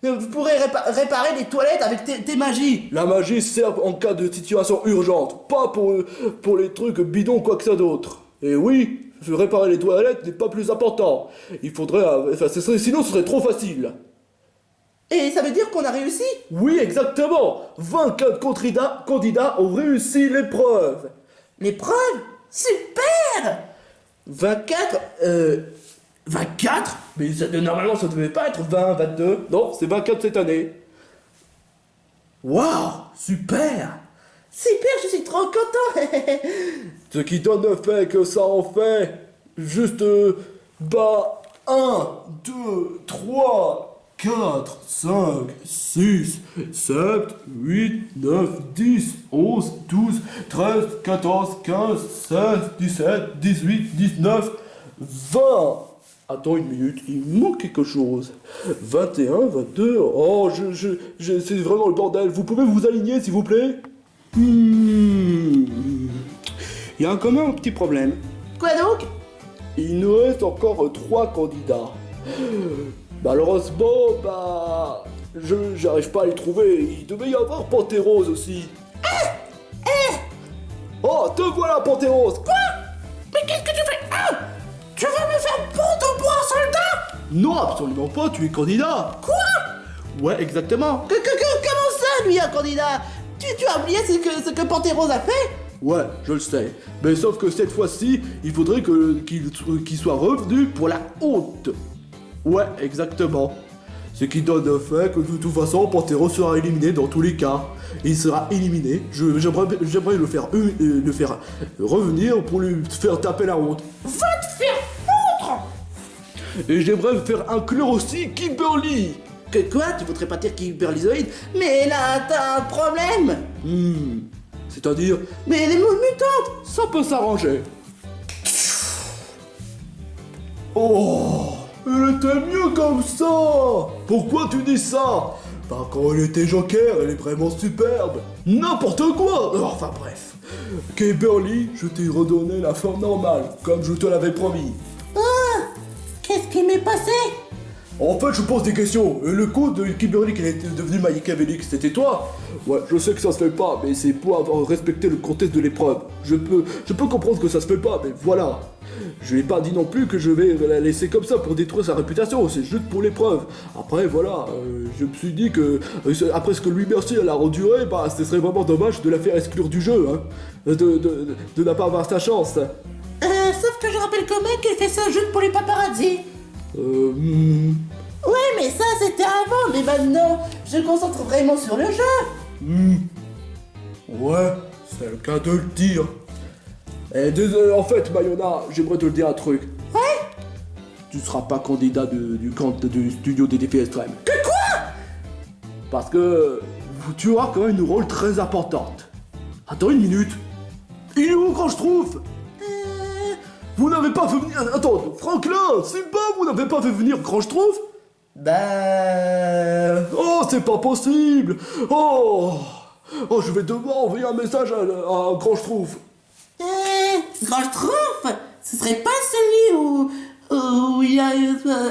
réparer les toilettes avec tes magies? La magie sert en cas de situation urgente, pas pour les trucs bidons quoi que ça d'autre. Et oui, réparer les toilettes n'est pas plus important. Il faudrait... sinon ce serait trop facile. Et ça veut dire qu'on a réussi? Oui, exactement. 24 candidats ont réussi l'épreuve. L'épreuve? Super! 24 24? Mais normalement ça devait pas être 20, 22. Non, c'est 24 cette année. Waouh, super! Super, je suis trop content. Ce qui donne le fait que ça en fait juste 1, 2, 3, 4, 5, 6, 7, 8, 9, 10, 11, 12, 13, 14, 15, 16, 17, 18, 19, 20. Attends une minute, il me manque quelque chose. 21, 22, oh, c'est vraiment le bordel. Vous pouvez vous aligner, s'il vous plaît? Il y a quand même un petit problème. Quoi donc? Il nous reste encore 3 candidats. Malheureusement, j'arrive pas à les trouver. Il devait y avoir Pantérose aussi. Oh, te voilà, Pantérose. Quoi? Mais qu'est-ce que tu fais? Ah! Tu veux me faire pondre pour un soldat? Non, absolument pas, tu es candidat. Quoi? Ouais, exactement. Comment ça, lui, un candidat? Tu as oublié ce que Pantérose a fait? Ouais, je le sais. Mais sauf que cette fois-ci, il faudrait qu'il soit revenu pour la honte. Ouais, exactement. Ce qui donne le fait que de toute façon, Panthéros sera éliminé dans tous les cas. Il sera éliminé. J'aimerais le faire revenir pour lui faire taper la honte. Va te faire foutre! Et j'aimerais faire inclure aussi Kimberly. Que quoi? Tu voudrais pas dire Kyberlizoïde? Mais là, t'as un problème! C'est-à-dire, Mais elle est mutante! ça peut s'arranger. Oh, elle était mieux comme ça. Pourquoi tu dis ça? Bah quand elle était Joker, elle est vraiment superbe. N'importe quoi. Enfin bref. Kimberly, je t'ai redonné la forme normale, comme je te l'avais promis. Qu'est-ce qui m'est passé? En fait, je pose des questions. Et le coup de Kimberly qui était devenue machiavélique, c'était toi? Ouais, je sais que ça se fait pas, mais c'est pour avoir respecté le contexte de l'épreuve. Je peux comprendre que ça se fait pas, mais voilà. Je lui ai pas dit non plus que je vais la laisser comme ça pour détruire sa réputation, c'est juste pour l'épreuve. Après, voilà, je me suis dit que, après ce que Louis Mercier elle a enduré, bah, ce serait vraiment dommage de la faire exclure du jeu, hein. De ne pas avoir sa chance. Sauf que je rappelle quand même qu'elle fait ça juste pour les paparazzi. Ouais, mais ça c'était avant, mais maintenant, je me concentre vraiment sur le jeu. Ouais, C'est le cas de le dire. Et désolé, en fait, Mayona, j'aimerais te le dire un truc. Ouais? Tu seras pas candidat du studio des défis extrêmes. Que quoi? Parce que tu auras quand même une rôle très importante. Attends une minute. Il est où quand je trouve? Vous n'avez pas fait venir... Attends, Franklin, Simba, vous n'avez pas fait venir quand je trouve? Oh, c'est pas possible. Oh, je vais devoir envoyer un message à quand je trouve. Grand Schtroumpf, ce serait pas celui où il y a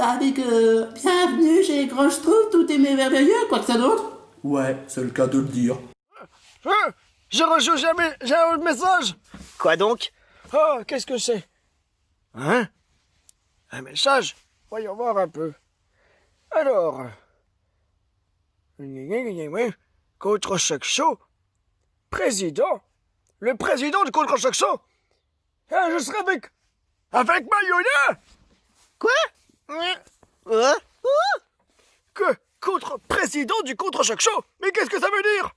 avec bienvenue chez Grand Schtroumpf, tout est merveilleux, quoi que ça d'autre? Ouais, c'est le cas de le dire. J'ai reçu j'ai un message. Quoi donc? Oh, qu'est-ce que c'est? Hein? Un message? Voyons voir un peu. Alors... Contre Choc Show? Président? Le président du Contre Choc Show? Je serai avec Mayona? Quoi? Que contre-président du Contre Choc Show? Mais qu'est-ce que ça veut dire?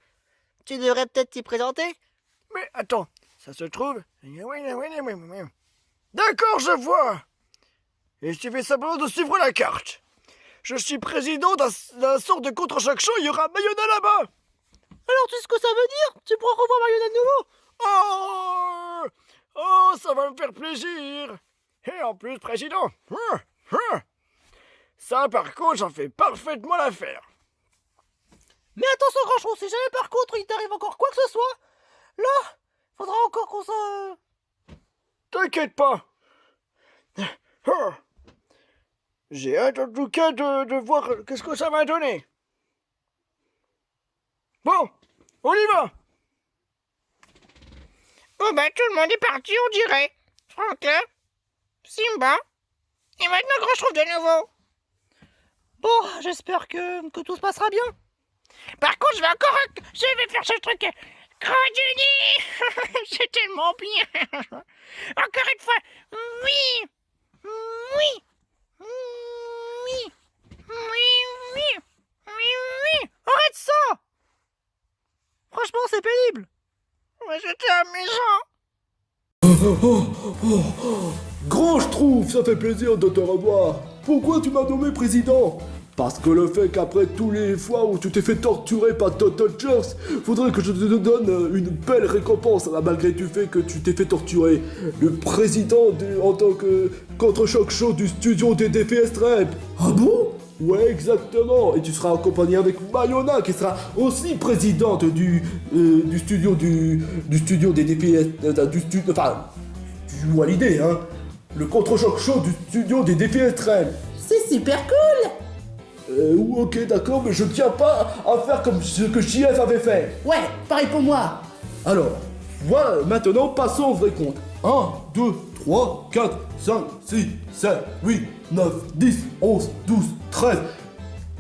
Tu devrais peut-être t'y présenter? Mais attends, ça se trouve... D'accord, je vois. Il suffit simplement de suivre la carte. Je suis président d'un sort de contre-choc show, il y aura Mayona là-bas. Alors tu sais ce que ça veut dire? Tu pourras revoir Mayona de nouveau? Oh, ça va me faire plaisir. Et en plus, président. Ça, par contre, j'en fais parfaitement l'affaire. Mais attention Grand-Chou, si jamais par contre il t'arrive encore quoi que ce soit, là, faudra encore qu'on s'en... T'inquiète pas. J'ai hâte en tout cas de voir qu'est-ce que ça va donner. Bon, on y va. Oh bah tout le monde est parti, on dirait. Franklin, Simba, et maintenant Grand Schtroumpf de nouveau. Bon, j'espère que tout se passera bien. Par contre, je vais faire ce truc. Crocodile. C'est tellement bien. Encore une fois. Oui. Oui. Oui. Oui, oui. Oui, oui. Arrête ça! Franchement, c'est pénible. Mais c'était amusant. Grand Schtroumpf, ça fait plaisir de te revoir. Pourquoi tu m'as nommé président? Parce que le fait qu'après tous les fois où tu t'es fait torturer par Totochers, faudrait que je te donne une belle récompense, malgré du fait que tu t'es fait torturer. Le président en tant que contre-choc show du studio des défis extrêmes. Ah bon? Ouais, exactement. Et tu seras accompagné avec Mayona, qui sera aussi présidente du studio des défis tu vois l'idée, hein. Le contre-choc show du studio des défis extrêmes. C'est super cool! Ok, d'accord, mais je tiens pas à faire comme ce que JF avait fait. Ouais, pareil pour moi! Alors, voilà, maintenant passons au vrai compte. 1, 2, 3, 4, 5, 6, 7, 8, 9, 10, 11, 12, 13.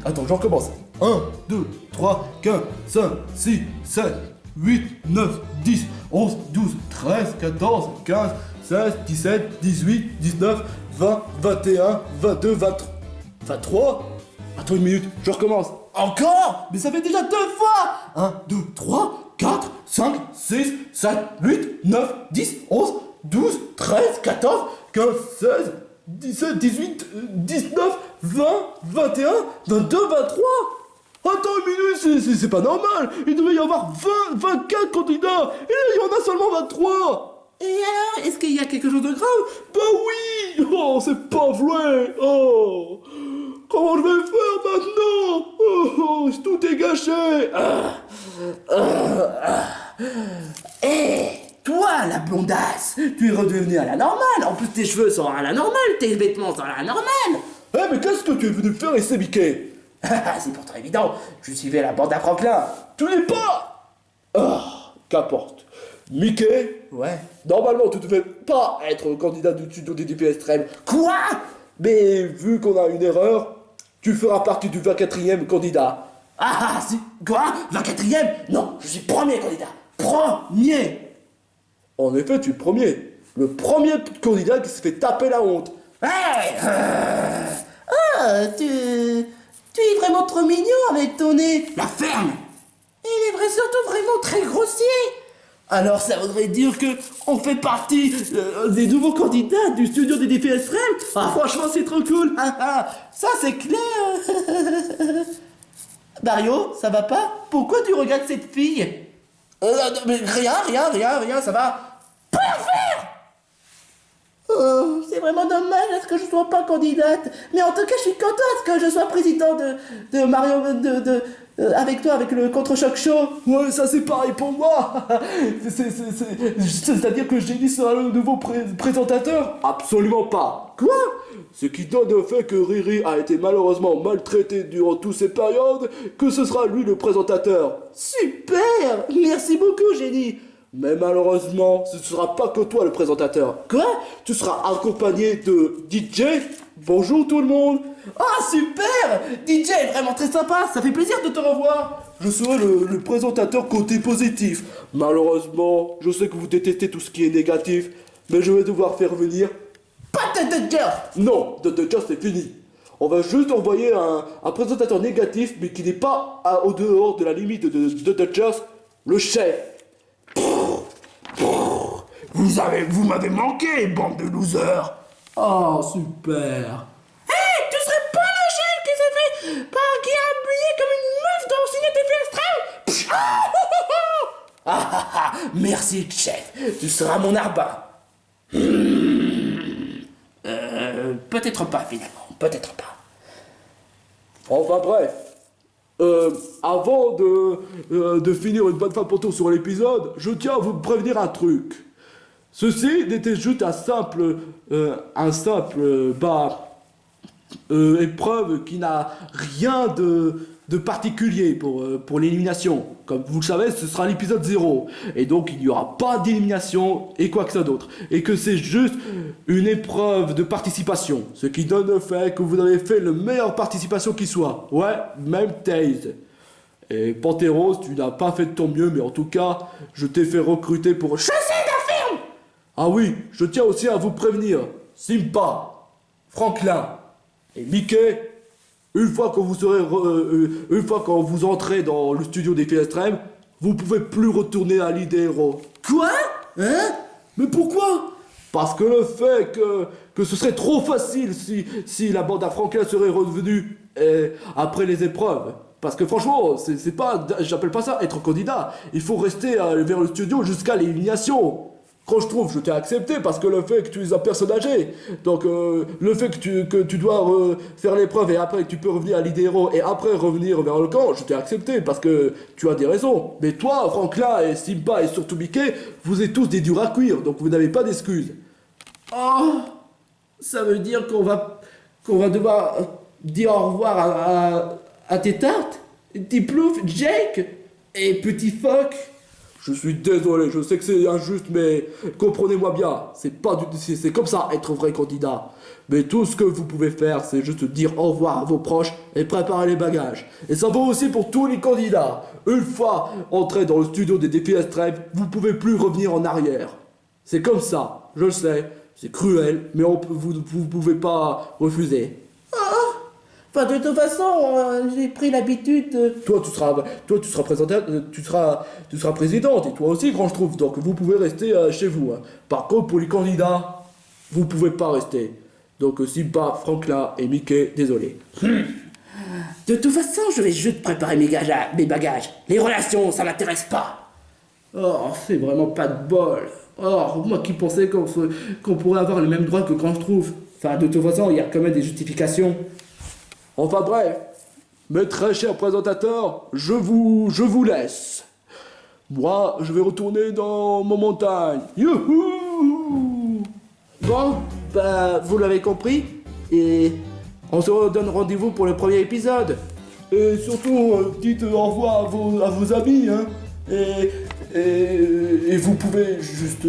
Attends, j'en recommence. 1, 2, 3, 15, 5, 6, 7, 8, 9, 10, 11, 12, 13, 14, 15, 16, 17, 18, 19, 20, 21, 22, 23. Attends une minute, je recommence. Encore? Mais ça fait déjà 2 fois! 1, 2, 3, 4, 5, 6, 7, 8, 9, 10, 11, 12, 13, 14, 15, 16, 17, 18, 19, 20, 21, 22, 23. Attends une minute, c'est pas normal. Il devait y avoir 24 candidats. Et là, il y en a seulement 23. Et alors, est-ce qu'il y a quelque chose de grave? Bah oui. Oh, c'est pas vrai. Oh. Comment je vais faire maintenant? Oh, tout est gâché. Toi, la blondasse, tu es redevenue à la normale. En plus, tes cheveux sont à la normale, tes vêtements sont à la normale. Mais qu'est-ce que tu es venu faire ici, Mickey? C'est pourtant évident, je suivais la bande à Franklin. Tu n'es pas. Qu'importe. Mickey? Ouais. Normalement, tu ne devais pas être candidat du studio des défis extrêmes. Quoi? Mais vu qu'on a une erreur, tu feras partie du 24e candidat. C'est... Quoi? 24e? Non, je suis premier candidat. Premier! En effet, tu es premier. Le premier candidat qui s'est fait taper la honte. Tu es vraiment trop mignon avec ton nez. La ferme! Il est vrai surtout vraiment très grossier. Alors ça voudrait dire que on fait partie des nouveaux candidats du studio des défis extrêmes. Ah franchement c'est trop cool. Ça c'est clair. Mario, ça va pas? Pourquoi tu regardes cette fille? Mais rien, ça va. Oh, c'est vraiment dommage à ce que je sois pas candidate. Mais en tout cas, je suis contente que je sois président de Mario avec toi, avec le contre-choc show. Ouais, ça c'est pareil pour moi. C'est-à-dire que Jenny sera le nouveau présentateur? Absolument pas. Quoi? Ce qui donne au fait que Riri a été malheureusement maltraité durant toutes ces périodes, que ce sera lui le présentateur. Super. Merci beaucoup, Jenny. Mais malheureusement, ce ne sera pas que toi le présentateur. Quoi? Tu seras accompagné de DJ. Bonjour tout le monde. Ah super! DJ est vraiment très sympa, ça fait plaisir de te revoir. Je serai le présentateur côté positif. Malheureusement, je sais que vous détestez tout ce qui est négatif, mais je vais devoir faire venir... Pas de Dodger. Non, de Dodger c'est fini. On va juste envoyer un présentateur négatif, mais qui n'est pas au dehors de la limite de Dodgers, le chef. Vous m'avez manqué, bande de losers. Oh super. Hey, tu serais pas le chef qui s'est fait qui a habillé comme une meuf dans le ciné extrême? Merci chef, tu seras mon arbin. Peut-être pas finalement, peut-être pas. Enfin bref. Avant de finir une bonne fois pour tout sur l'épisode, je tiens à vous prévenir un truc. Ceci n'était juste un simple épreuve qui n'a rien de particulier pour l'élimination. Comme vous le savez, ce sera l'épisode 0. Et donc il n'y aura pas d'élimination et quoi que ce soit d'autre. Et que c'est juste une épreuve de participation. Ce qui donne le fait que vous avez fait la meilleure participation qui soit. Ouais, même Taze. Et Panteros, tu n'as pas fait de ton mieux, mais en tout cas, je t'ai fait recruter pour... Je sais d'affirme. Ah oui, je tiens aussi à vous prévenir. Simpa, Franklin et Mickey, une fois que vous entrez dans le studio des filles extrêmes, vous pouvez plus retourner à l'île des héros. Quoi? Hein? Mais pourquoi? Parce que le fait que ce serait trop facile si la bande à Franklin serait revenue après les épreuves. Parce que franchement, c'est pas, j'appelle pas ça être candidat. Il faut rester vers le studio jusqu'à l'élimination. Quand je t'ai accepté parce que le fait que tu es un personnagé, donc le fait que tu dois faire l'épreuve et après que tu peux revenir à l'idéro et après revenir vers le camp, je t'ai accepté parce que tu as des raisons. Mais toi, Franklin et Simba et surtout Mickey, vous êtes tous des durs à cuire, donc vous n'avez pas d'excuses. Oh, ça veut dire qu'on va devoir dire au revoir à tes tartes, Petit Plouf, Jake et Petit Phoque. Je suis désolé, je sais que c'est injuste, mais comprenez-moi bien, c'est comme ça être vrai candidat. Mais tout ce que vous pouvez faire, c'est juste dire au revoir à vos proches et préparer les bagages. Et ça vaut aussi pour tous les candidats. Une fois entrés dans le studio des défis extrêmes, vous pouvez plus revenir en arrière. C'est comme ça, je le sais, c'est cruel, mais vous pouvez pas refuser. Enfin, de toute façon, j'ai pris l'habitude. Toi, tu seras présidente, et toi aussi, quand je trouve. Donc, vous pouvez rester chez vous. Hein. Par contre, pour les candidats, vous pouvez pas rester. Donc, Simba, Franklin et Mickey, désolé. De toute façon, je vais juste préparer mes bagages. Les relations, ça m'intéresse pas. Oh, c'est vraiment pas de bol. Oh, moi qui pensais qu'on pourrait avoir le même droit que quand je trouve. Enfin, de toute façon, il y a quand même des justifications. Enfin bref, mes très chers présentateurs, je vous laisse. Moi, je vais retourner dans mon montagne. Youhou! Bon, bah, vous l'avez compris. Et on se donne rendez-vous pour le premier épisode. Et surtout, dites au revoir à vos amis, hein. Et vous pouvez juste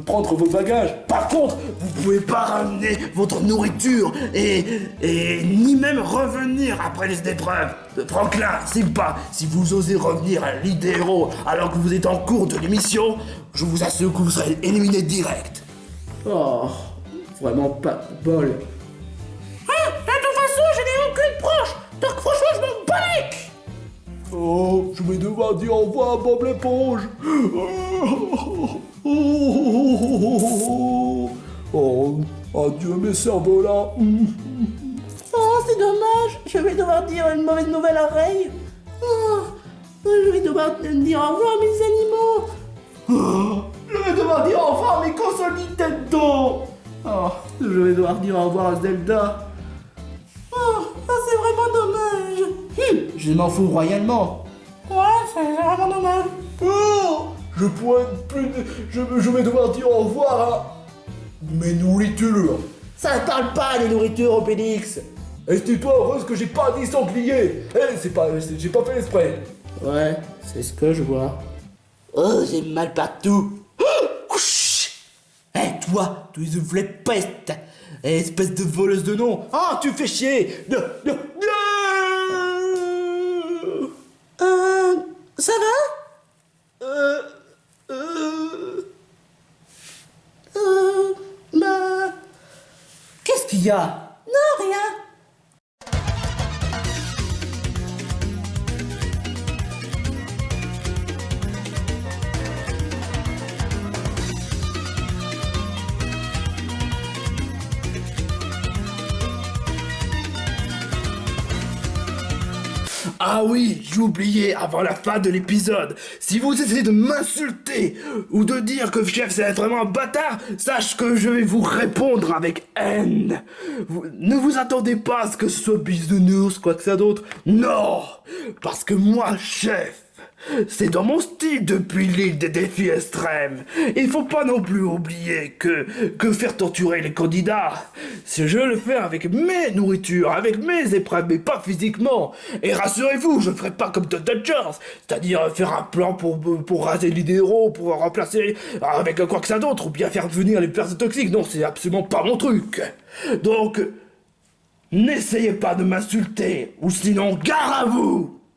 prendre vos bagages. Par contre, vous pouvez pas ramener votre nourriture et ni même revenir après les épreuves. Franklin, Simba, si vous osez revenir à l'île des héros alors que vous êtes en cours de l'émission, je vous assure que vous serez éliminé direct. Oh, vraiment pas de bol. De toute façon, je n'ai aucune proche, donc franchement, je m'en bats les couilles. Oh, je vais devoir dire au revoir à Bob l'éponge. Oh, adieu mes cerveaux-là. Oh, c'est dommage, je vais devoir dire une mauvaise nouvelle à Ray. Oh, je vais devoir dire au revoir à mes animaux. Oh, je vais devoir dire au revoir à mes consoles Nintendo. Oh, je vais devoir dire au revoir à Zelda. Oh, ça c'est vraiment dommage. Je m'en fous royalement. Ouais, c'est vraiment dommage. Oh, je vais devoir dire au revoir à mes nourritures. Ça ne parle pas les nourritures, Obélix. Et dis-toi heureuse que j'ai pas dit sanglier. J'ai pas fait exprès. Ouais, c'est ce que je vois. Oh, j'ai mal partout. Hé, toi, tu es une vraie peste. Espèce de voleuse de nom. Ah, tu fais chier. Ça va? Bah... Qu'est-ce qu'il y a? Non, rien. Ah oui, j'ai oublié avant la fin de l'épisode. Si vous essayez de m'insulter ou de dire que Chef c'est vraiment un bâtard, sache que je vais vous répondre avec haine. Ne vous attendez pas à ce que ce soit bisounours, quoi que ça d'autre. Non, parce que moi, Chef, c'est dans mon style depuis l'île des défis extrêmes. Il faut pas non plus oublier que faire torturer les candidats, si je le fais avec mes nourritures, avec mes épreuves, mais pas physiquement. Et rassurez-vous, je ferai pas comme Todd Dodgers, c'est-à-dire faire un plan pour raser l'idée héros, pour remplacer avec quoi que ça d'autre, ou bien faire venir les personnes toxiques. Non, c'est absolument pas mon truc. Donc, n'essayez pas de m'insulter, ou sinon, gare à vous!